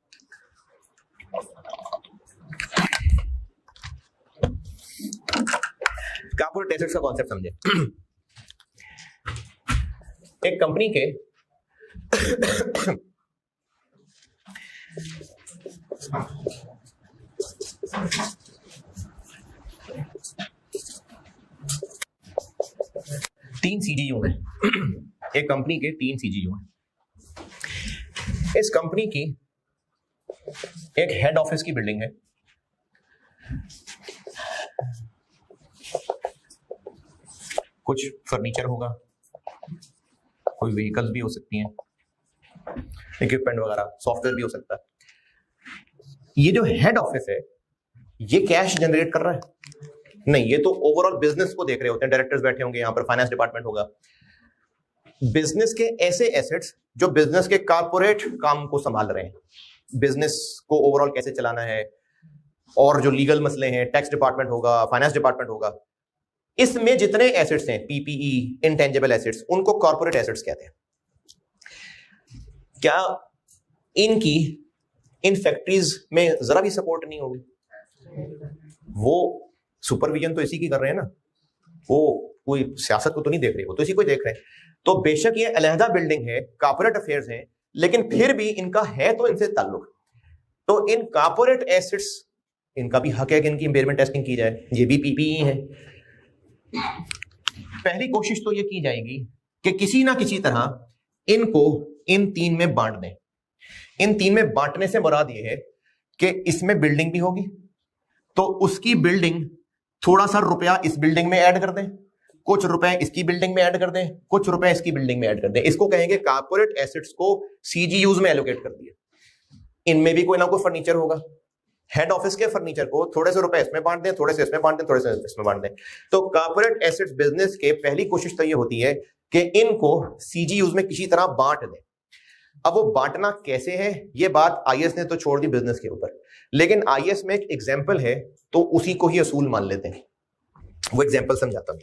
कॉर्पोरेट एसेट्स का कॉन्सेप्ट समझे। एक कंपनी के तीन सीजीयू हैं। एक कंपनी के 3 सीजीयू हैं। इस कंपनी की एक हेड ऑफिस की बिल्डिंग है, कुछ फर्नीचर होगा, कोई व्हीकल्स भी हो सकती हैं, इक्विपमेंट वगैरह, सॉफ्टवेयर भी हो सकता है। ये जो हेड ऑफिस है ये कैश जनरेट कर रहा है? नहीं, ये तो ओवरऑल बिजनेस को देख रहे होते हैं। डायरेक्टर्स बैठे होंगे यहाँ पर, फाइनेंस डिपार्टमेंट होगा। बिजनेस के ऐसे एसेट्स जो बिजनेस के कॉर्पोरेट काम को संभाल रहे हैं, बिजनेस को ओवरऑल कैसे चलाना है, और जो लीगल मसले हैं, टैक्स डिपार्टमेंट होगा, फाइनेंस डिपार्टमेंट होगा, इसमें जितने एसेट्स हैं, पीपीई, इंटेंजिबल एसेट्स, उनको कॉर्पोरेट एसेट्स कहते हैं। क्या इनकी इन फैक्ट्रीज में जरा भी सपोर्ट नहीं होगी? वो सुपरविजन तो इसी की कर रहे हैं ना, वो कोई सियासत को तो नहीं देख रहे, वो तो इसी को देख रहे हैं। तो बेशक ये अलहदा बिल्डिंग है, कॉर्पोरेट अफेयर्स हैं, लेकिन फिर भी इनका है तो इनसे ताल्लुक। तो इन कॉर्पोरेट एसेट्स, इनका भी हक है कि इनकी इंपेयरमेंट टेस्टिंग की जाए। ये भी पीपीई है। पहली कोशिश तो ये की जाएगी कि किसी ना किसी तरह इनको इन तीन में बांट दें। इन तीन में बांटने से मुराद ये है कि इसमें बिल्डिंग भी होगी, तो उसकी बिल्डिंग थोड़ा सा रुपया इस बिल्डिंग में ऐड कर दें, कुछ रुपए इसकी बिल्डिंग में ऐड कर दें, कुछ रुपए इसकी बिल्डिंग में ऐड कर दें। इसको कहेंगे कॉर्पोरेट एसेट्स को सीजीयूज में एलोकेट कर दिया। इनमें भी कोई ना कोई फर्नीचर होगा, हेड ऑफिस के फर्नीचर को थोड़े से रुपए इसमें बांट दें, थोड़े से इसमें बांट दें, थोड़े से इसमें बांट दें। तो कॉर्पोरेट एसेट्स बिजनेस के पहली कोशिश तो ये होती है कि इनको सीजीयूज में किसी तरह बांट दें। अब वो बांटना कैसे है, ये बात आईएएस ने तो छोड़ दी बिजनेस के ऊपर, लेकिन आईएएस में एक एग्जाम्पल है तो उसी को ही असूल मान लेते हैं। वो एग्जाम्पल समझाता हूं,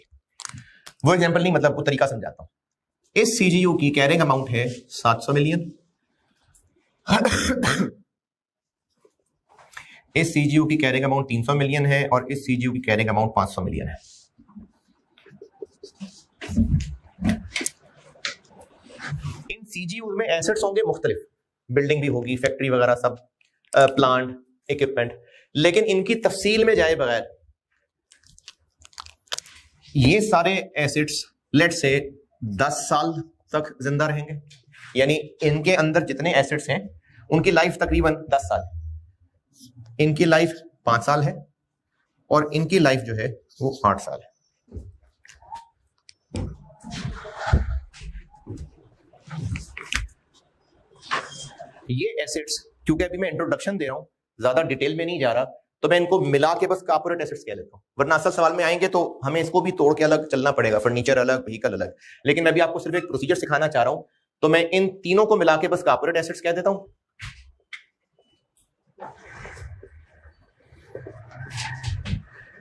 वो एग्जाम्पल नहीं, मतलब वो तरीका समझाता हूं। इस सीजीयू की कैरिंग अमाउंट है 700 मिलियन, इस सीजीयू की कैरिंग अमाउंट 300 मिलियन है, और इस सीजीयू की कैरिंग अमाउंट 500 मिलियन है। इन सीजीयू में एसेट्स होंगे मुख्तलिफ, बिल्डिंग भी होगी, फैक्ट्री वगैरह सब, प्लांट, इक्विपमेंट, लेकिन इनकी तफसील में जाए बगैर ये सारे एसेट्स लेट से 10 साल तक जिंदा रहेंगे। यानी इनके अंदर जितने एसेट्स हैं उनकी लाइफ तकरीबन 10 साल, इनकी लाइफ 5 साल है, और इनकी लाइफ जो है वो 8 साल है। ये एसेट्स, क्योंकि अभी मैं इंट्रोडक्शन दे रहा हूं, ज्यादा डिटेल में नहीं जा रहा, तो मैं इनको मिला के बस कॉर्पोरेट एसेट्स कह लेता हूं, वरना असल सवाल में आएंगे तो हमें इसको भी तोड़ के अलग चलना पड़ेगा, फर्नीचर अलग, व्हीकल अलग। लेकिन मैं भी आपको सिर्फ एक प्रोसीजर सिखाना चाह रहा हूं, तो मैं इन तीनों को मिला के बस कॉर्पोरेट एसेट्स कह देता हूं।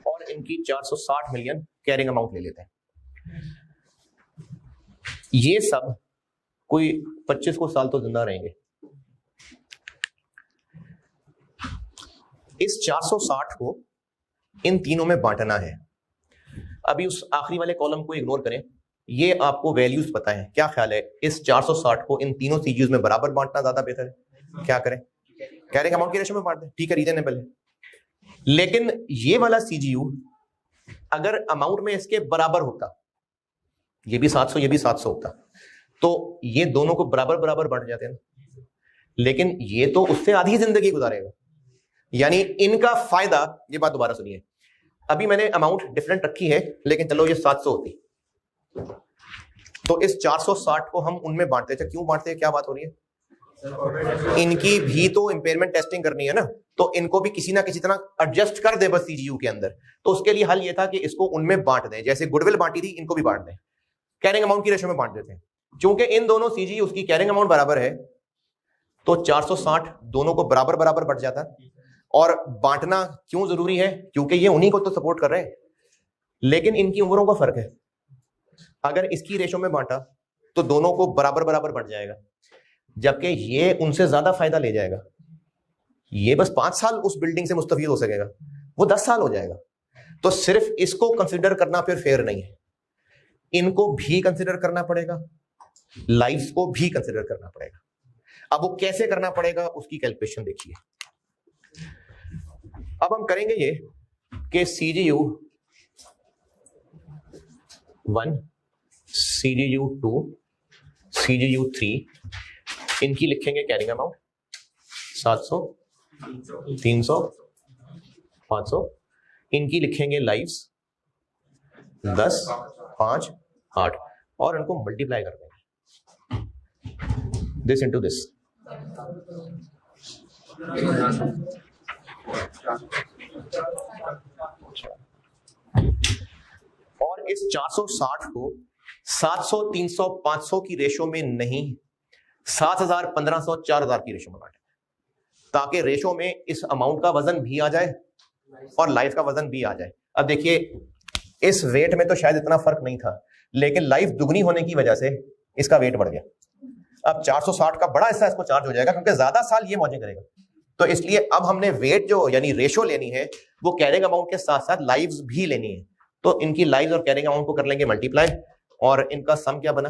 और इनकी 460 मिलियन कैरिंग अमाउंट ले लेते हैं। ये सब कोई 25 को साल तो जिंदा रहेंगे। इस 460 को इन तीनों में बांटना है। अभी उस आखिरी वाले कॉलम को इग्नोर करें, ये आपको वैल्यूज पता है। क्या ख्याल है, इस 460 को इन तीनों सीजीयूज में बराबर बांटना ज्यादा बेहतर है? क्या करें, कैरिंग अमाउंट के रेशो में बांट दें, ठीक है, रीजनेबल है। लेकिन ये वाला सीजीयू अगर अमाउंट में इसके बराबर होता, ये भी 700 ये भी 700 होता, तो ये दोनों को बराबर बराबर बांट जाते हैं। लेकिन ये तो उससे आधी जिंदगी गुजारेगा, यानी इनका फायदा, ये बात दोबारा सुनिए, अभी मैंने अमाउंट डिफरेंट रखी है, लेकिन चलो ये 700 होती, तो इस 460 को हम उनमें बांटते थे। क्यों बांटते हैं, क्या बात हो रही है? इनकी भी तो इंपेयरमेंट टेस्टिंग करनी है ना, तो इनको भी किसी ना किसी तरह एडजस्ट कर दे बस सीजीयू के अंदर। तो उसके लिए हल ये था कि इसको उनमें बांट दें, जैसे गुडविल बांटी थी, इनको भी बांट दें, कैरिंग अमाउंट की रेशो में बांट देते हैं। क्योंकि इन दोनों सीजीयू उसकी कैरिंग अमाउंट बराबर है, तो 460 दोनों को बराबर बराबर बढ़ जाता है। और बांटना क्यों जरूरी है? क्योंकि ये उन्हीं को तो सपोर्ट कर रहे हैं, लेकिन इनकी उम्रों का फर्क है। अगर इसकी रेशो में बांटा तो दोनों को बराबर बराबर बढ़ जाएगा, जबकि ये उनसे ज्यादा फायदा ले जाएगा। ये बस 5 साल उस बिल्डिंग से मुस्तफीद हो सकेगा, वो 10 साल हो जाएगा। तो सिर्फ इसको कंसिडर करना फिर फेयर नहीं है, इनको भी कंसिडर करना पड़ेगा, लाइफ को भी कंसिडर करना पड़ेगा। अब वो कैसे करना पड़ेगा, उसकी कैलकुलेशन देखिए। अब हम करेंगे ये कि सीजीयू 1, सीजीयू 2, सीजीयू 3, इनकी लिखेंगे कैरिंग अमाउंट 700, 300, 500, इनकी लिखेंगे लाइव्स 10, 5, 8, और इनको मल्टीप्लाई कर देंगे। This into this. और इस 460 को 700, 300, 500 की रेशो में नहीं, 7000, 1500, 4000 की रेशो में बांटे, ताकि रेशो में इस अमाउंट का वजन भी आ जाए और लाइफ का वजन भी आ जाए। अब देखिए इस वेट में तो शायद इतना फर्क नहीं था, लेकिन लाइफ दुगनी होने की वजह से इसका वेट बढ़ गया। अब 460 का बड़ा हिस्सा इसको चार्ज हो जाएगा क्योंकि ज्यादा साल ये मौजें करेगा। तो इसलिए अब हमने वेट जो यानी रेशो लेनी है वो कैरिंग अमाउंट के साथ साथ लाइव्स भी लेनी है। तो इनकी लाइव्स और कैरिंग अमाउंट को कर लेंगे मल्टीप्लाई, और इनका सम क्या बना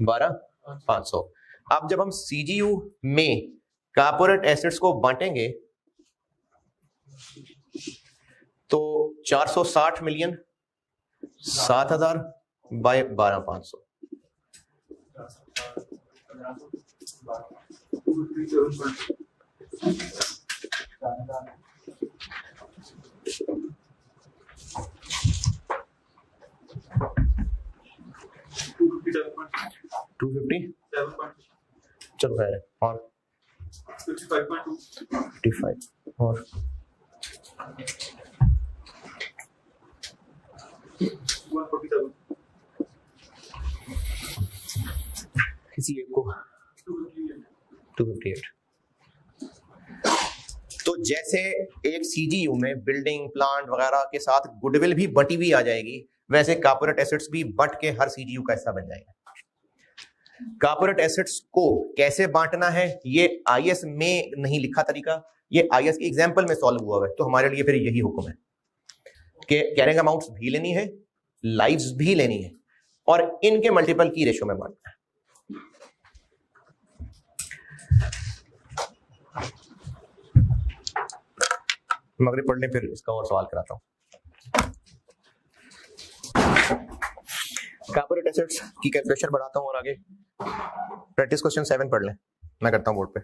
12,500। अब जब हम सीजीयू में कॉर्पोरेट एसेट्स को बांटेंगे तो 460 मिलियन 7,000 बाय 12,500, 250, चलो है और 55 और 147, किसी एक को 258। तो जैसे एक सीजीयू में बिल्डिंग प्लांट वगैरह के साथ गुडविल भी बटी हुई आ जाएगी, वैसे कॉर्पोरेट एसेट्स भी बट के हर सीजीयू का हिस्सा बन जाएगा। कॉर्पोरेट एसेट्स को कैसे बांटना है ये आईएस में नहीं लिखा तरीका, ये आईएस के एग्जांपल में सॉल्व हुआ है। तो हमारे लिए फिर यही हुक्म है कि कैरिंग अमाउंट्स भी लेनी है, लाइव्स भी लेनी है, और इनके मल्टीपल की रेशो में बांटना है। मगरिब पढ़ने फिर इसका और सवाल कराता हूं। कॉर्पोरेट एसेट्स की कैलकुलेशन बढ़ाता हूं और आगे प्रैक्टिस क्वेश्चन 7 पढ़ लें, मैं करता हूं बोर्ड पे।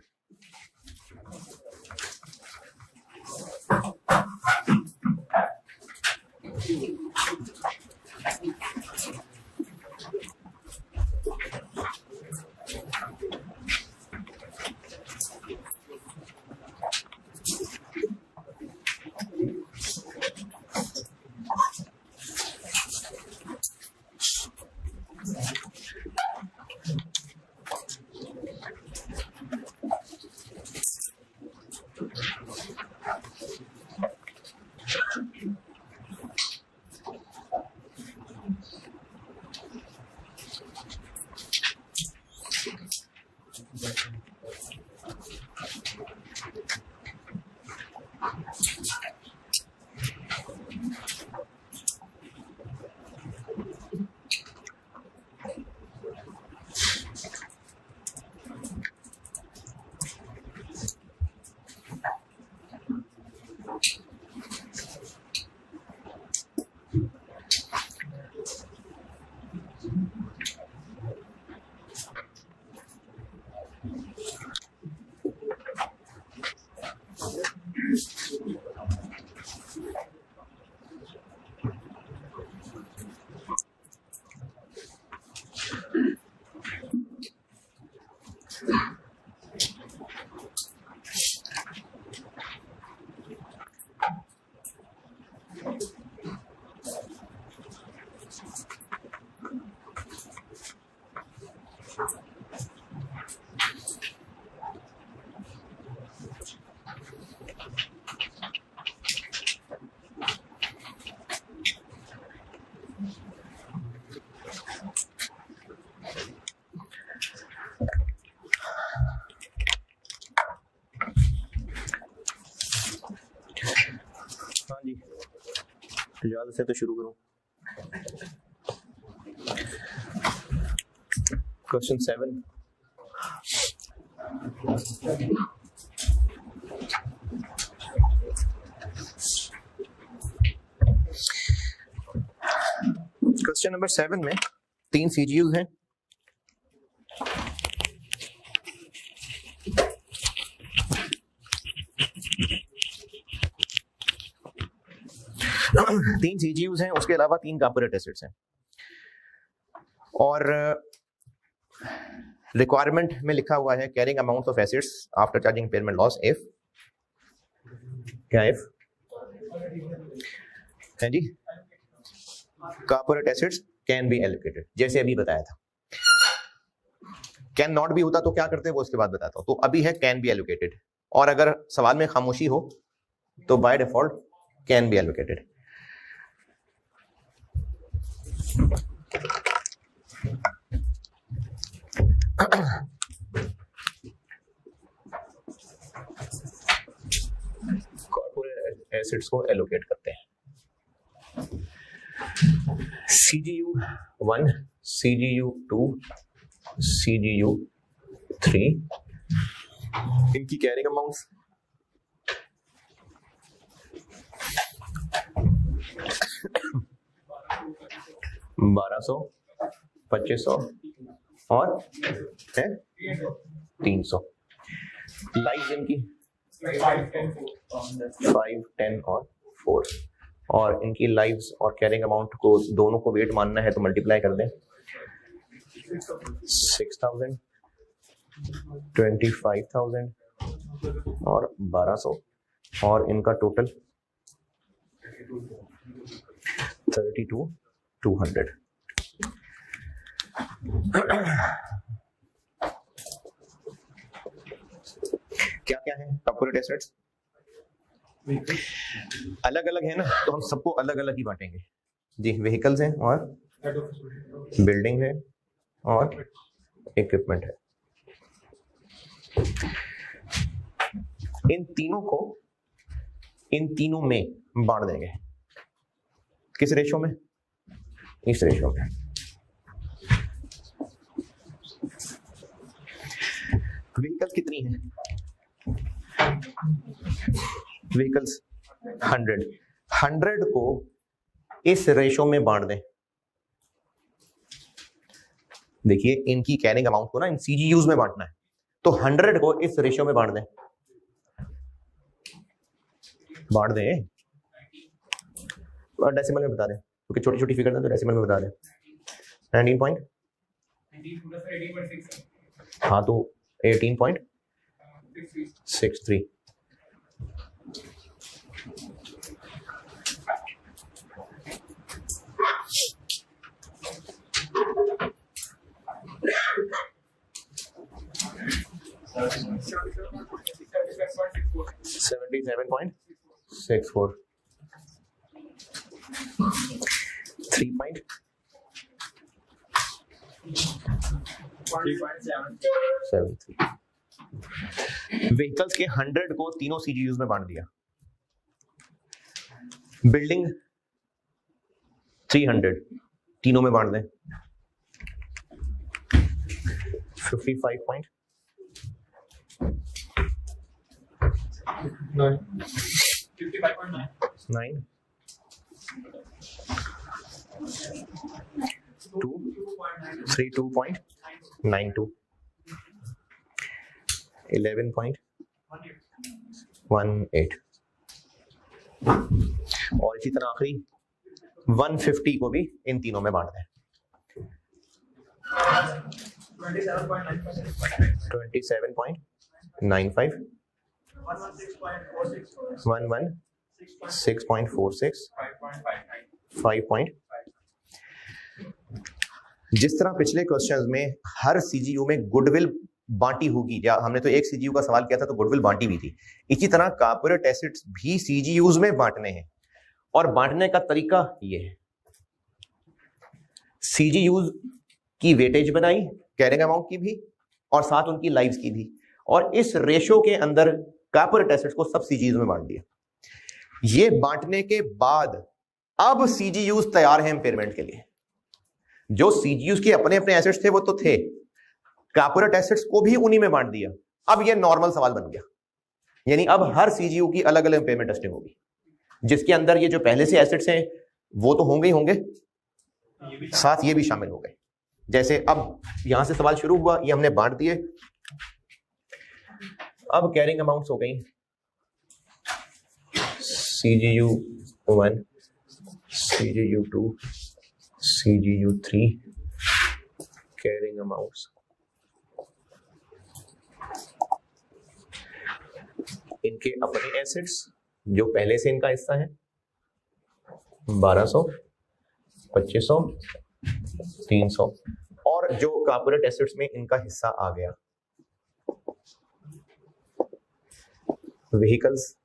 इजाजत से तो शुरू करूं। क्वेश्चन 7, क्वेश्चन नंबर 7 में 3 सीजीयूज हैं। तीन सीजीयूज हैं, उसके अलावा 3 कॉर्पोरेट एसेट्स हैं। और रिक्वायरमेंट में लिखा हुआ है carrying amount of assets after charging impairment loss if, क्या इफ है जी, corporate assets can be allocated, जैसे अभी बताया था। कैन नॉट भी होता तो क्या करते हैं वो उसके बाद बताता हूं। तो अभी है कैन बी एलोकेटेड, और अगर सवाल में खामोशी हो तो by default can be allocated. Corporate assets को एलोकेट करते हैं। CGU 1, CGU 2, CGU 3, इनकी कैरिंग अमाउंट्स 1200, 2500 और है 300। लाइव इनकी 5, 10 और 4, और इनकी लाइव्स और कैरिंग अमाउंट को दोनों को वेट मानना है तो मल्टीप्लाई कर दें। 6000, 25,000 और 1200, और इनका टोटल 32,200। क्या क्या है कॉर्पोरेट एसेट्स? अलग अलग है ना, तो हम सबको अलग अलग ही बांटेंगे जी। व्हीकल्स हैं और बिल्डिंग है और इक्विपमेंट है। इन तीनों को इन तीनों में बांट देंगे। किस रेशो में? इस रेशो में। व्हीकल्स कितनी है? व्हीकल्स 100 को इस रेशो में बांट दें। देखिए इनकी कैरिंग अमाउंट को ना इन सीजीयूज में बांटना है, तो 100 को इस रेशो में बांट दें। बांट दें और डेसिमल में बता दें, क्योंकि छोटी छोटी फिगर है तो डेसिमल में बता दें। 19 हाँ तो 18.63। $77.64 3.73। व्हीकल्स के 100 को तीनों सीजीयूज में बांट दिया। बिल्डिंग 300 तीनों में बांट दें। 55.9 32.92 11.18 और इसी तरह आखिरी 150 को भी इन तीनों में बांट दें। 27.95 11.6.46 5. जिस तरह पिछले क्वेश्चंस में हर सीजीयू में गुडविल बांटी होगी, या हमने तो एक सीजीयू का सवाल किया था तो गुडविल बांटी भी थी, इसी तरह कॉर्पोरेट एसेट्स भी सीजीयूज में बांटने हैं। और बांटने का तरीका ये है, सीजीयूज की वेटेज बनाई कैरिंग अमाउंट की भी और साथ उनकी लाइव्स की भी, और इस रेशो के अंदर कॉर्पोरेट एसेट्स को सब सीजीयूज में बांट दिया। ये बांटने के बाद अब सीजीयूज तैयार हैं इम्पेयरमेंट के लिए। जो सीजीयूज के अपने अपने एसेट्स थे वो तो थे, कॉर्पोरेट एसेट्स को भी उन्हीं में बांट दिया। अब ये नॉर्मल सवाल बन गया, यानी अब हर सीजीयू की अलग अलग इम्पेयरमेंट टेस्टिंग होगी, जिसके अंदर ये जो पहले से एसेट्स हैं वो तो होंगे ही होंगे, साथ ये भी शामिल हो गए। जैसे अब यहां से सवाल शुरू हुआ, ये हमने बांट दिए। अब कैरिंग अमाउंट्स हो गई CGU 1, CGU 2, CGU 3, carrying amounts इनके अपने एसेट्स जो पहले से इनका हिस्सा है 1200, 2500, 300, और जो कॉर्पोरेट एसेट्स में इनका हिस्सा आ गया व्हीकल्स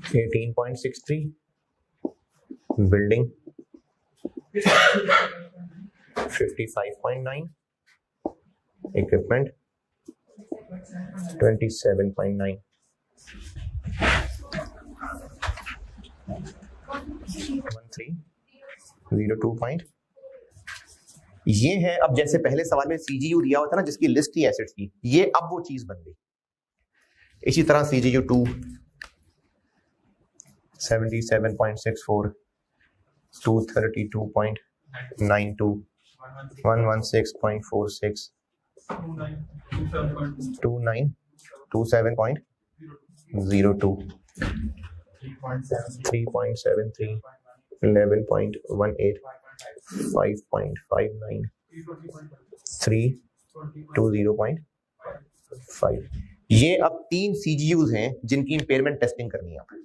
18.63, बिल्डिंग 55.9, इक्विपमेंट 27.9, 1302 पॉइंट। ये है। अब जैसे पहले सवाल में सीजीयू दिया हुआ था ना जिसकी लिस्ट थी एसेट्स की, ये अब वो चीज बन गई। इसी तरह सीजीयू 2 77.64, 232.92, 116.46, 2927.02, 3.73, 11.18, 5.59, 320.5। ये अब 3 सीजीयूज हैं जिनकी इंपेयरमेंट टेस्टिंग करनी है आपको।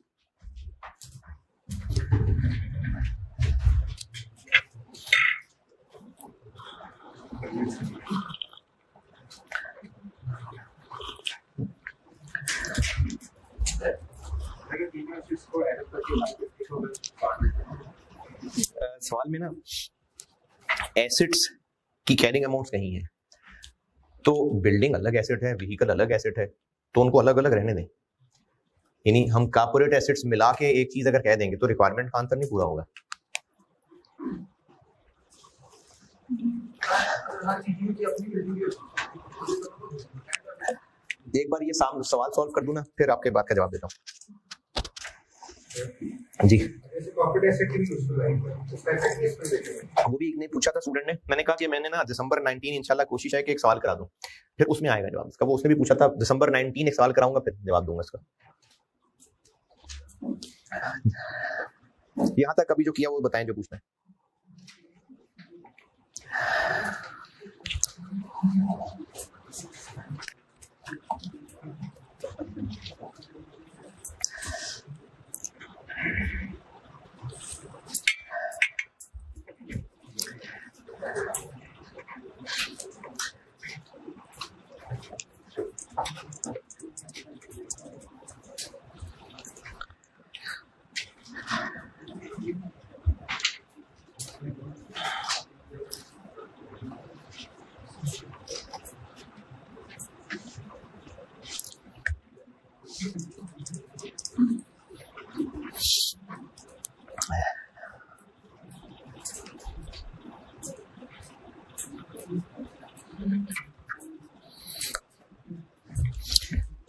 सवाल में ना एसेट्स की कैरिंग अमाउंट्स नहीं है, तो बिल्डिंग अलग एसेट है, व्हीकल अलग एसेट है, तो उनको अलग अलग रहने दें। यानी हम कॉर्पोरेट एसेट्स मिला के एक चीज अगर कह देंगे तो रिक्वायरमेंट का आंसर नहीं पूरा होगा। एक बार ये सवाल सॉल्व कर दूं ना, फिर आपके बात का जवाब देता हूँ। जी वो भी ने पूछा था स्टूडेंट ने, मैंने कहा कि मैंने ना दिसंबर 19 इंशाल्लाह कोशिश है कि एक सवाल करा दूं, फिर उसमें आएगा जवाब इसका। वो उसने भी पूछा था दिसंबर 19 एक सवाल कराऊंगा फिर जवाब दूंगा इसका। यहां तक अभी जो किया वो बताएं जो पूछना है।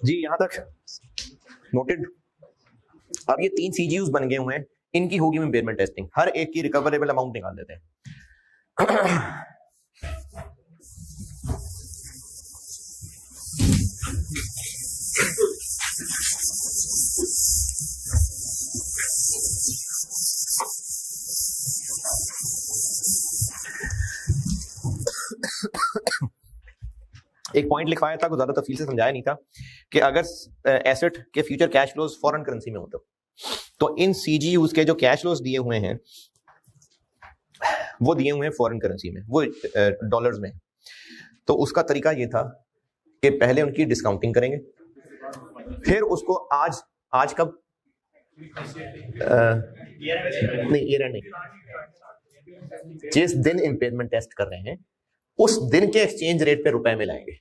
जी यहां तक नोटेड। अब ये 3 सीजीयूज बन गए हुए हैं, इनकी होगी इम्पेयरमेंट टेस्टिंग। हर एक की रिकवरेबल अमाउंट निकाल देते हैं। एक पॉइंट लिखवाया था, कुछ ज्यादा तफसील से समझाया नहीं था कि अगर एसेट के future cash flows foreign currency में होते तो इन सीजीयूज के जो कैश फ्लोज दिए हुए हैं वो दिए हुए हैं फॉरेन करेंसी में, वो डॉलर्स में। तो उसका तरीका ये था कि पहले उनकी डिस्काउंटिंग करेंगे, फिर उसको आज कब नहीं ईयर नहीं, जिस दिन इम्पेयरमेंट टेस्ट कर रहे हैं उस दिन के एक्सचेंज रेट पे रुपए में लाएंगे।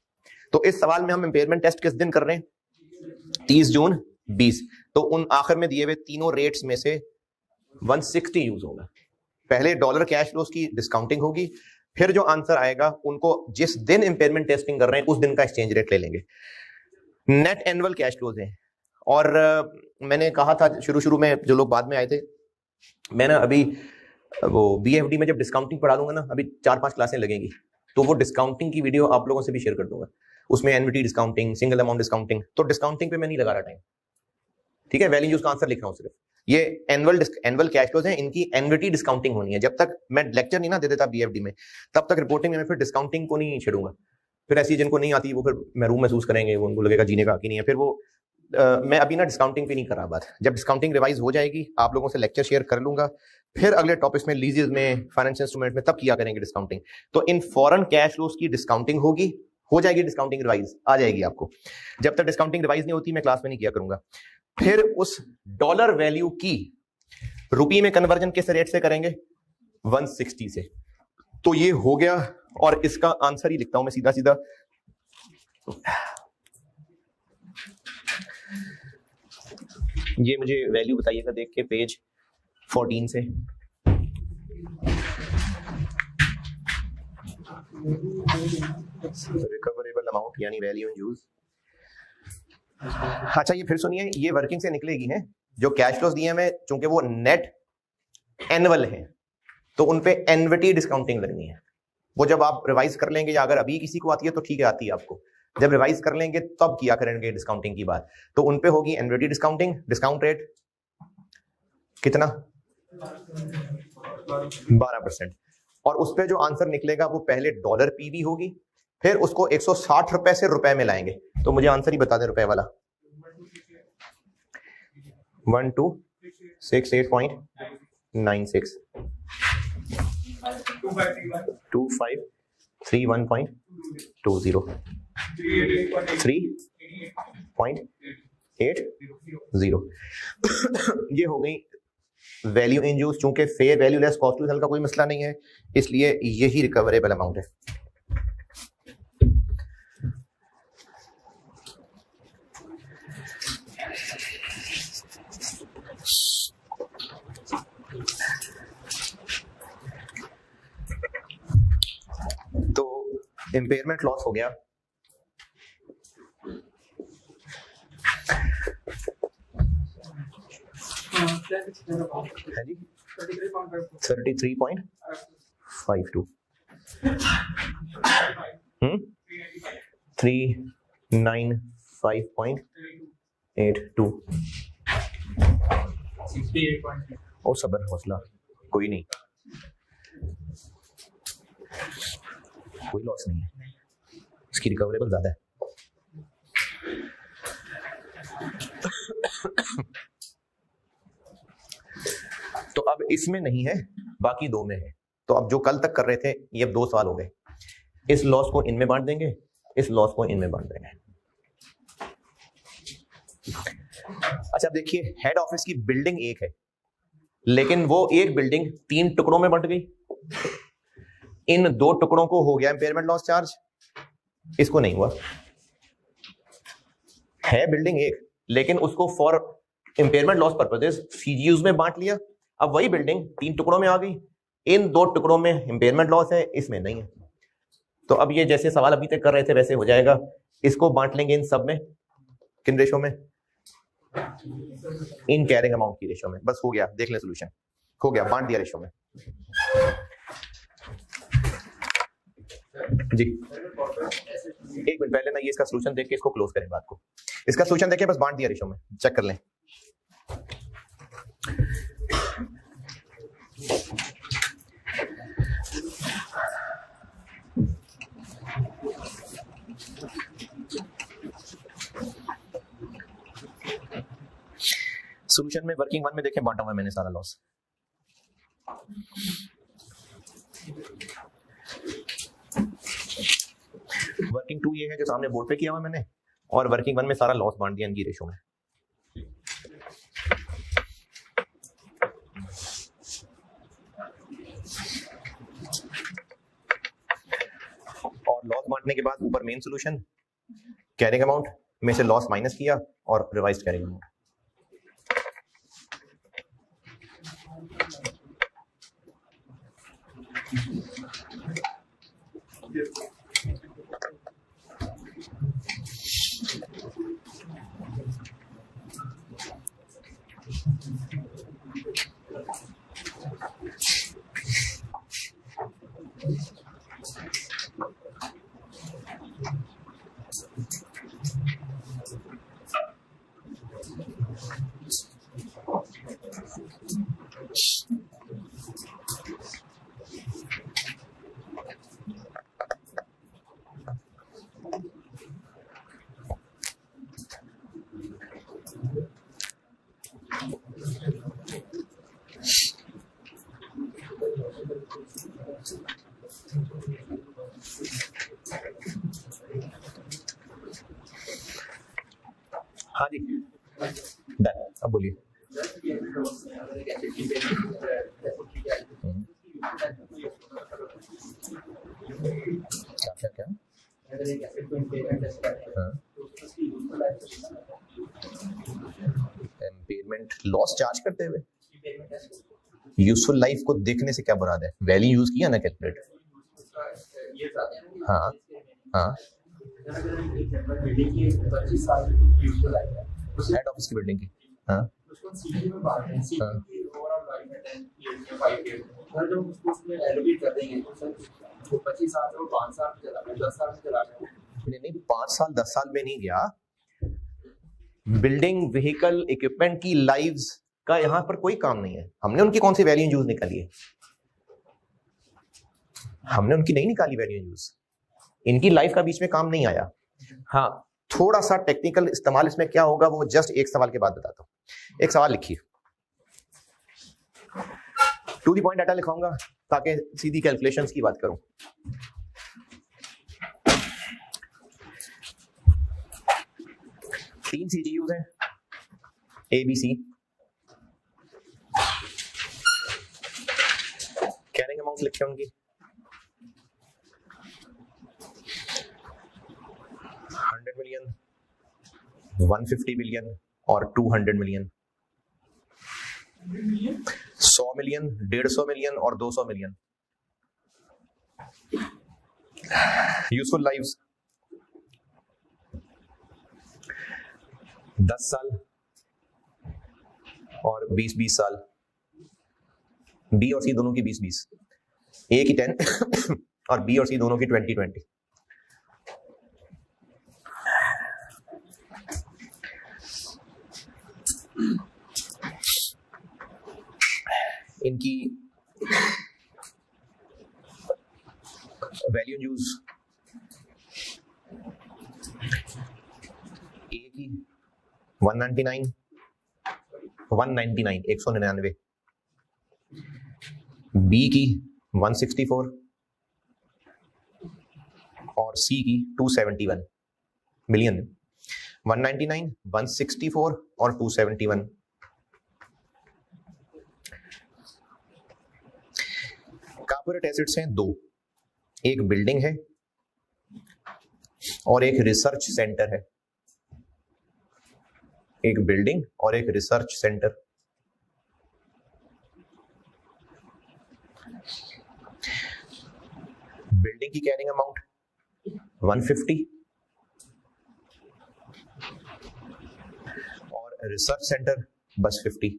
तो इस सवाल में हम इम्पेयरमेंट टेस्ट किस दिन कर रहे हैं? 30 जून 20। तो उन आखिर में दिए हुए तीनों रेट्स में से 160 यूज होगा। पहले डॉलर कैश फ्लोज की डिस्काउंटिंग होगी, फिर जो आंसर आएगा उनको जिस दिन इम्पेयरमेंट टेस्टिंग कर रहे हैं उस दिन का एक्सचेंज रेट ले लेंगे। नेट एनुअल कैश फ्लोज है। और मैंने कहा था शुरू में, जो लोग बाद में आए थे, मैं ना अभी वो BFD में जब डिस्काउंटिंग पढ़ा दूंगा ना, अभी 4-5 क्लासें लगेंगी, तो वो डिस्काउंटिंग की वीडियो आप लोगों से भी शेयर कर दूंगा। उसमें NVT discounting, single amount discounting. तो डिस्काउंटिंग पे मैं नहीं लगा रहा टाइम, ठीक है? वैल्यूज का आंसर लिख रहा हूं सिर्फ। ये एनुअल कैश फ्लोज है, इनकी एनवीटी डिस्काउंटिंग होनी है। जब तक मैं लेक्चर नहीं ना दे देता BFD में, तब तक रिपोर्टिंग में मैं फिर डिस्काउंटिंग को नहीं छेड़ूंगा। फिर ऐसी जिनको नहीं आती वो फिर महरूम महसूस करेंगे, वो उनको लगेगा जीने का हक ही नहीं है। फिर वो मैं अभी ना डिस्काउंटिंग पे नहीं कर रहा बात, जब डिस्काउंटिंग रिवाइज हो जाएगी आप लोगों से लेक्चर शेयर कर लूंगा, फिर अगले टॉपिक्स में लीजेस में फाइनेंशियल इंस्ट्रूमेंट में तब किया करेंगे डिस्काउंटिंग। तो इन फॉरेन कैश फ्लोज की डिस्काउंटिंग होगी, हो जाएगी डिस्काउंटिंग रिवाइज, आ जाएगी आपको। जब तक डिस्काउंटिंग रिवाइज नहीं होती मैं क्लास में नहीं किया करूंगा। फिर उस डॉलर वैल्यू की रुपये में कन्वर्जन किस रेट से करेंगे, 160 से। तो ये हो गया, और इसका आंसर ही लिखता हूं मैं सीधा सीधा। ये मुझे वैल्यू बताइएगा देख के पेज 14 से। रिकवरेबल अमाउंट यानी वैल्यू इन यूज। अच्छा ये फिर सुनिए, ये वर्किंग से निकलेगी है, जो कैश फ्लोज दिए हैं चूंकि वो नेट एनुअल है तो उनपे एनविटी डिस्काउंटिंग लगनी है। वो जब आप रिवाइज कर लेंगे, या अगर अभी किसी को आती है तो ठीक है, आती है आपको, जब रिवाइज कर लेंगे तब किया करेंगे डिस्काउंटिंग की बात। तो उनपे होगी एनविटी डिस्काउंटिंग। डिस्काउंट रेट कितना, 12%। और उस पे जो आंसर निकलेगा वो पहले डॉलर पीवी होगी, फिर उसको 160 रुपए से रुपए में लाएंगे। तो मुझे आंसर ही बता दे रुपए वाला, 1268.96 2531.20 3.80 ये हो गई वैल्यू इन यूज। चूंकि fair value less cost to sell का कोई मसला नहीं है, इसलिए यही रिकवरेबल अमाउंट है। तो इंपेयरमेंट लॉस हो गया, है जी 33.52 395.82। ओ सबर हौसला, कोई नहीं, कोई लॉस नहीं है, इसकी रिकवरेबल ज्यादा है। तो अब इसमें नहीं है, बाकी दो में है। तो अब जो कल तक कर रहे थे ये अब 2 सवाल हो गए। इस लॉस को इनमें बांट देंगे, इस लॉस को इनमें बांट देंगे। अच्छा देखिए, हेड ऑफिस की बिल्डिंग एक है, लेकिन वो एक बिल्डिंग 3 टुकड़ों में बंट गई। इन 2 टुकड़ों को हो गया इंपेयरमेंट लॉस चार्ज, इसको नहीं हुआ। है बिल्डिंग एक, लेकिन उसको फॉर इंपेयरमेंट लॉस पर्पसेस सीजीयूज में बांट लिया। अब वही बिल्डिंग 3 टुकड़ों में आ गई, इन 2 टुकड़ों में इंपेयरमेंट लॉस है, इसमें नहीं है। तो अब ये जैसे सवाल अभी तक कर रहे थे वैसे हो जाएगा। इसको बांट लेंगे इन सब में, किन रेशो में, इन कैरिंग अमाउंट की रेशो में। बस हो गया, देख लें सोल्यूशन, हो गया, बांट दिया रेशो में। जी एक मिनट पहले ना ये इसका सोल्यूशन देख के इसको क्लोज करें बात को। इसका सोल्यूशन देखें, बस बांट दिया रेशो में, चेक कर लें। सोल्यूशन में वर्किंग 1 में देखें, बांटा हुआ है मैंने सारा लॉस। वर्किंग 2 ये है जो सामने बोर्ड पे किया हुआ मैंने, और वर्किंग 1 में सारा लॉस बांट दिया इनकी रेशो में। और लॉस बांटने के बाद ऊपर मेन सोल्यूशन, कैरिंग अमाउंट में से लॉस माइनस किया और रिवाइज्ड कैरिंग अमाउंट। हाँ जी डन, अब बोलिए। क्या क्या इम्पेयरमेंट लॉस चार्ज करते हुए यूजफुल लाइफ को देखने से क्या मुराद है? वैल्यू यूज किया ना कैलकुलेट। हाँ हाँ हेड ऑफिस की बिल्डिंग की। हाँ नहीं 5 साल 10 साल में नहीं गया। बिल्डिंग व्हीकल इक्विपमेंट की लाइव्स का यहां पर कोई काम नहीं है। हमने उनकी कौन सी वैल्यू यूज निकाली है? हमने उनकी नहीं निकाली वैल्यू यूज। इनकी लाइफ का बीच में काम नहीं आया। हाँ थोड़ा सा टेक्निकल इस्तेमाल इसमें क्या होगा वो जस्ट एक सवाल के बाद बताता हूं। एक सवाल लिखिए, टू द पॉइंट डाटा लिखाऊंगा ताकि सीधी कैलकुलेशंस की बात करूं। तीन सीजीयूज हैं ABC। कैरिंग अमाउंट लिखे उनकी 100 मिलियन, 150 मिलियन और 200 मिलियन। 100 मिलियन, 150 मिलियन और 200 मिलियन। यूजफुल लाइव्स 10 साल और 20-20 साल। बी और सी दोनों की 20-20, ए की 10 और बी और सी दोनों की 20-20। इनकी वैल्यू यूज ए की 199, 199 बी की 164 और सी की 271 मिलियन। 199, 164 और 271। कॉर्पोरेट एसेट्स हैं दो, एक बिल्डिंग है और एक रिसर्च सेंटर है। एक बिल्डिंग और एक रिसर्च सेंटर। बिल्डिंग की कैरिंग अमाउंट 150 और रिसर्च सेंटर बस 50।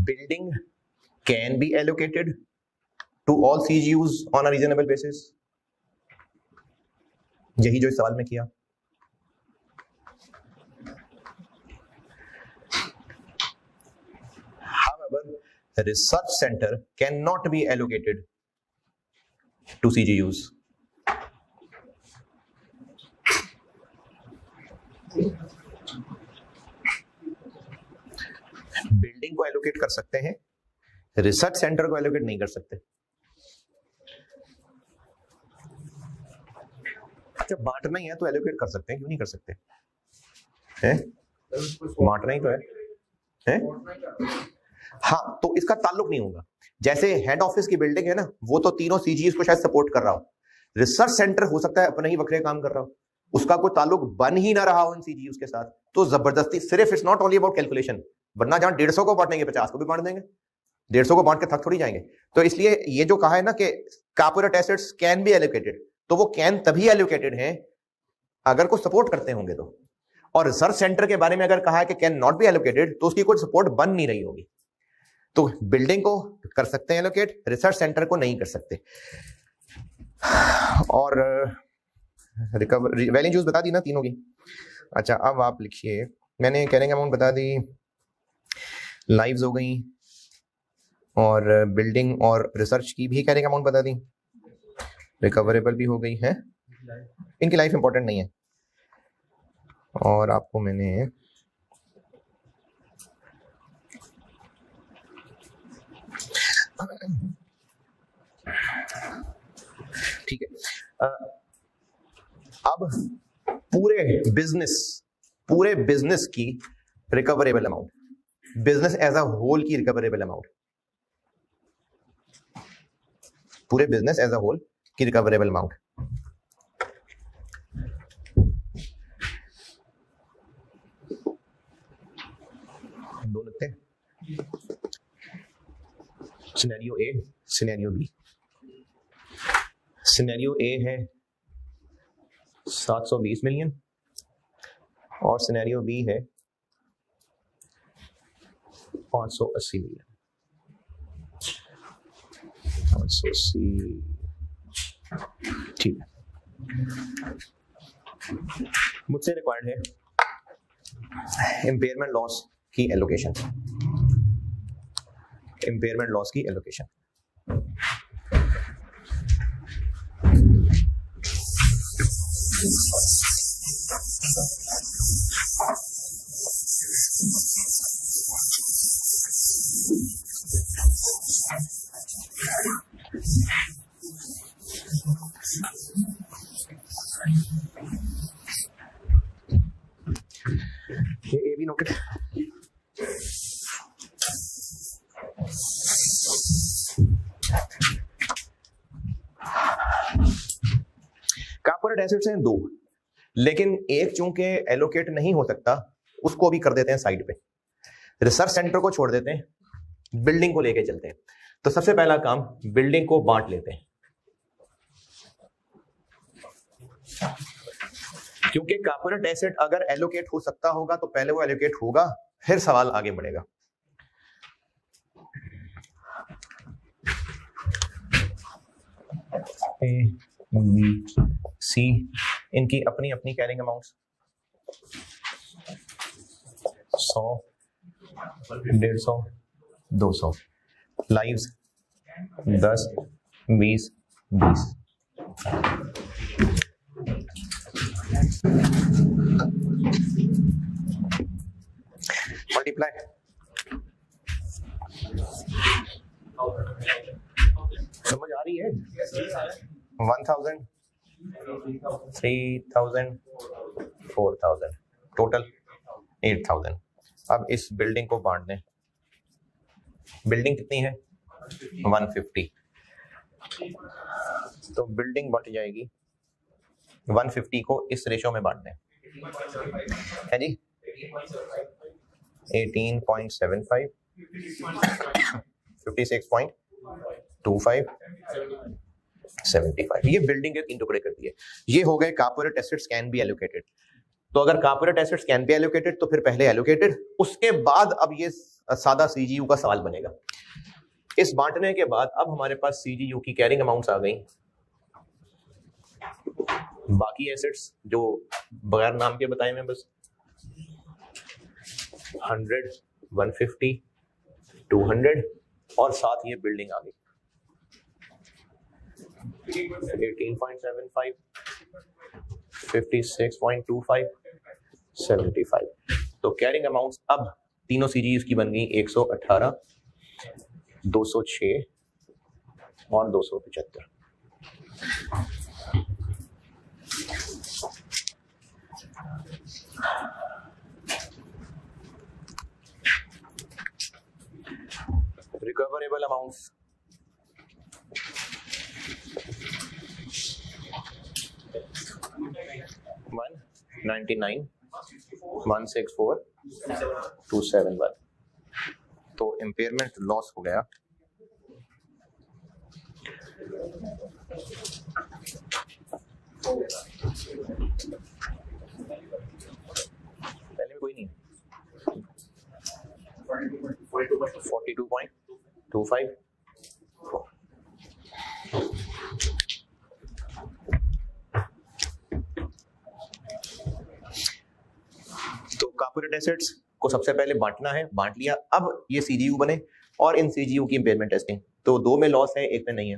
Building can be allocated to all CGUs on a reasonable basis। यही जो इस सवाल में किया। However, the research center cannot be allocated to CGUs। Building को एलोकेट कर सकते हैं, रिसर्च सेंटर को एलोकेट नहीं कर सकते। अच्छा बांटना ही है तो एलोकेट कर सकते हैं, क्यों नहीं कर सकते? हैं? बांटना ही तो है? हाँ तो इसका ताल्लुक नहीं होगा। जैसे हेड ऑफिस की बिल्डिंग है ना, वो तो तीनों सीजीएस को शायद सपोर्ट कर रहा हो। रिसर्च सेंटर हो सकता है अपने ही बखरे काम कर रहा हो, उसका कोई ताल्लुक बन ही ना रहा हो इन सीजीएस के साथ, तो जबरदस्ती सिर्फ it's not only about calculation. वरना जहां 150 को बांटेंगे 50 को भी बांट देंगे, 150 को बांट के थक थोड़ी जाएंगे। तो इसलिए ये जो कहा है ना कि corporate assets can be allocated, तो वो कैन तभी एलोकेटेड है अगर को सपोर्ट करते होंगे तो। और रिसर्च सेंटर के बारे में अगर कहा है कि कैन नॉट बी एलोकेटेड, तो उसकी कोई सपोर्ट बन नहीं रही होगी। तो बिल्डिंग को कर सकते हैं एलोकेट, रिसर्च सेंटर को नहीं कर सकते। और रिकवर वैल्यू यूज बता दी ना तीनों की। अच्छा अब आप लिखिए, मैंने कैरिंग अमाउंट बता दी, लाइव्स हो गई, और बिल्डिंग और रिसर्च की भी कैरिंग अमाउंट बता दी, रिकवरेबल भी हो गई है, इनकी लाइफ इंपॉर्टेंट नहीं है। और आपको मैंने ठीक है, अब पूरे बिजनेस की recoverable amount, business as a whole की रिकवरेबल अमाउंट, पूरे बिजनेस एज अ होल की रिकवरेबल अमाउंट। दो लिखते हैं, scenario A, scenario B. Scenario A है 720 मिलियन और सिनेरियो बी है 580 मिलियन। 580, ठीक है। मुझसे रिक्वायर्ड है इम्पेयरमेंट लॉस की एलोकेशन, इम्पेयरमेंट लॉस की एलोकेशन। ये भी नोटेड। कॉर्पोरेट एसेट्स हैं दो, लेकिन एक चूंकि एलोकेट नहीं हो सकता उसको भी कर देते हैं साइड पे, रिसर्च सेंटर को छोड़ देते हैं, बिल्डिंग को लेके चलते हैं। तो सबसे पहला काम, बिल्डिंग को बांट लेते हैं, क्योंकि कॉर्पोरेट एसेट अगर एलोकेट हो सकता होगा तो पहले वो एलोकेट होगा, फिर सवाल आगे बढ़ेगा। ए, बी, सी, इनकी अपनी अपनी कैरिंग अमाउंट्स 100, 150, 200, लाइव्स 10, 20, 20। मल्टीप्लाई, समझ आ रही है? 1000, 3000, 4000, टोटल 8000। अब इस बिल्डिंग को बांट दें। बिल्डिंग कितनी है? 150। तो बिल्डिंग बट जाएगी 150 को इस रेशो में बांट दें, है जी? 18.75, 56.25, 75। ये बिल्डिंग के 3 टुकड़े कर दिए। ये हो गए corporate assets can be allocated. तो अगर corporate assets can be allocated तो फिर पहले एलोकेटेड, उसके बाद अब ये सादा सीजीयू का सवाल बनेगा। इस बांटने के बाद अब हमारे पास सीजीयू की कैरिंग अमाउंट्स आ गई। बाकी एसेट्स जो बगैर नाम के बताए मैं बस 100, 150, 200 और साथ ये बिल्डिंग आ गई 18.75, 56.25, 75। तो कैरिंग अमाउंट्स अब तीनों सीरीज की बन गई 118, 206 और 275। Recoverable amounts 199, 164, 271। तो इम्पेयरमेंट लॉस हो गया पहले में कोई नहीं, 42.25। कॉर्पोरेट एसेट्स को सबसे पहले बांटना है, बांट लिया, अब ये सीजीयू बने और इन सीजीयू की इम्पेयरमेंट टेस्टिंग। तो 2 में लॉस है, 1 में नहीं है।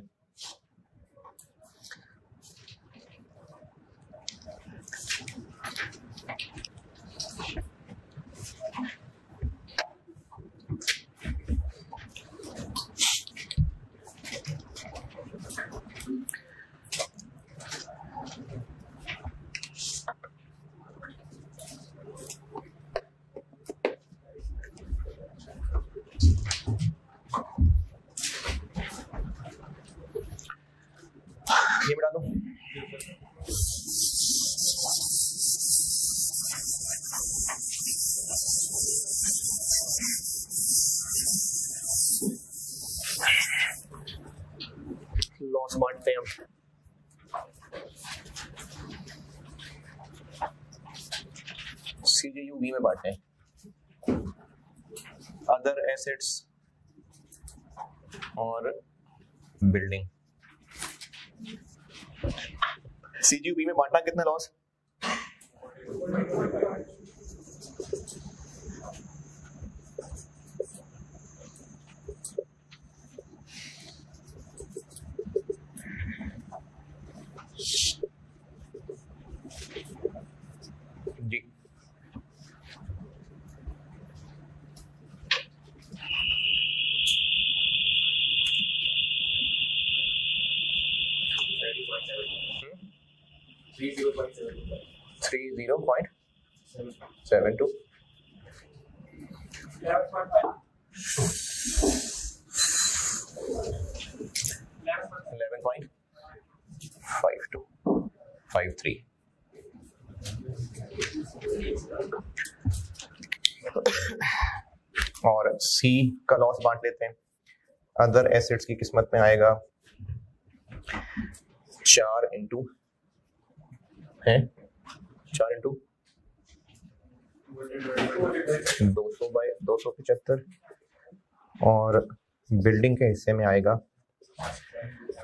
ये बता दो। लॉस बांटते हैं हम। सीजीयू बी में बांटे हैं। अदर एसेट्स और बिल्डिंग। सीजीयू बी में बांटा कितना लॉस? जी थ्री 0.72 11.5253 और सी का लॉस बांट लेते हैं। अदर एसेट्स की किस्मत में आएगा 4 इंटू है 4 इंटू 200 बाय 275 और बिल्डिंग के हिस्से में आएगा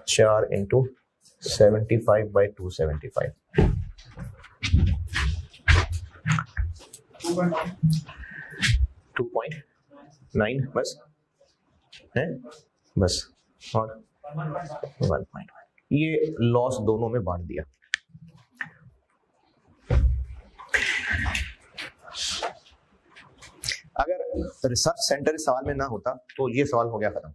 4 इंटू 75 बाय 275। 2.9 बस है बस और 1.1 ये लॉस दोनों में बांट दिया। अगर रिसर्च सेंटर इस सवाल में ना होता तो ये सवाल हो गया खत्म।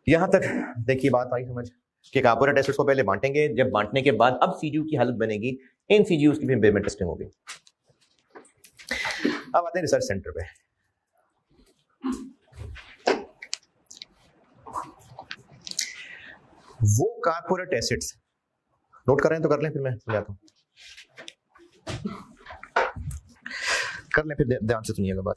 यहां तक देखिए बात आई समझ कि कॉर्पोरेट एसेट्स को पहले बांटेंगे, जब बांटने के बाद अब सीजीयू की हालत बनेगी, इन सीजीयूज की भी इम्पेयरमेंट टेस्टिंग होगी। अब आते हैं रिसर्च सेंटर पे। वो कॉर्पोरेट एसेट्स नोट कर रहे हैं तो कर लें, फिर मैं समझाता हूं। कर लें फिर ध्यान से सुनिएगा बात।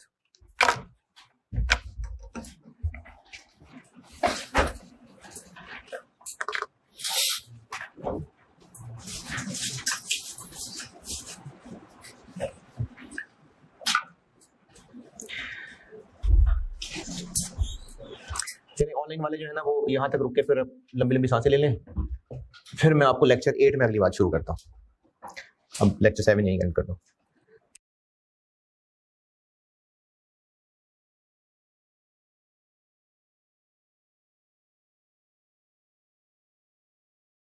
चलिए ऑनलाइन वाले जो है ना वो यहां तक रुक के फिर लंबी लंबी सांसें ले लें, फिर मैं आपको लेक्चर 8 में अगली बात शुरू करता हूं। अब लेक्चर 7 यहीं एंड कर दूं।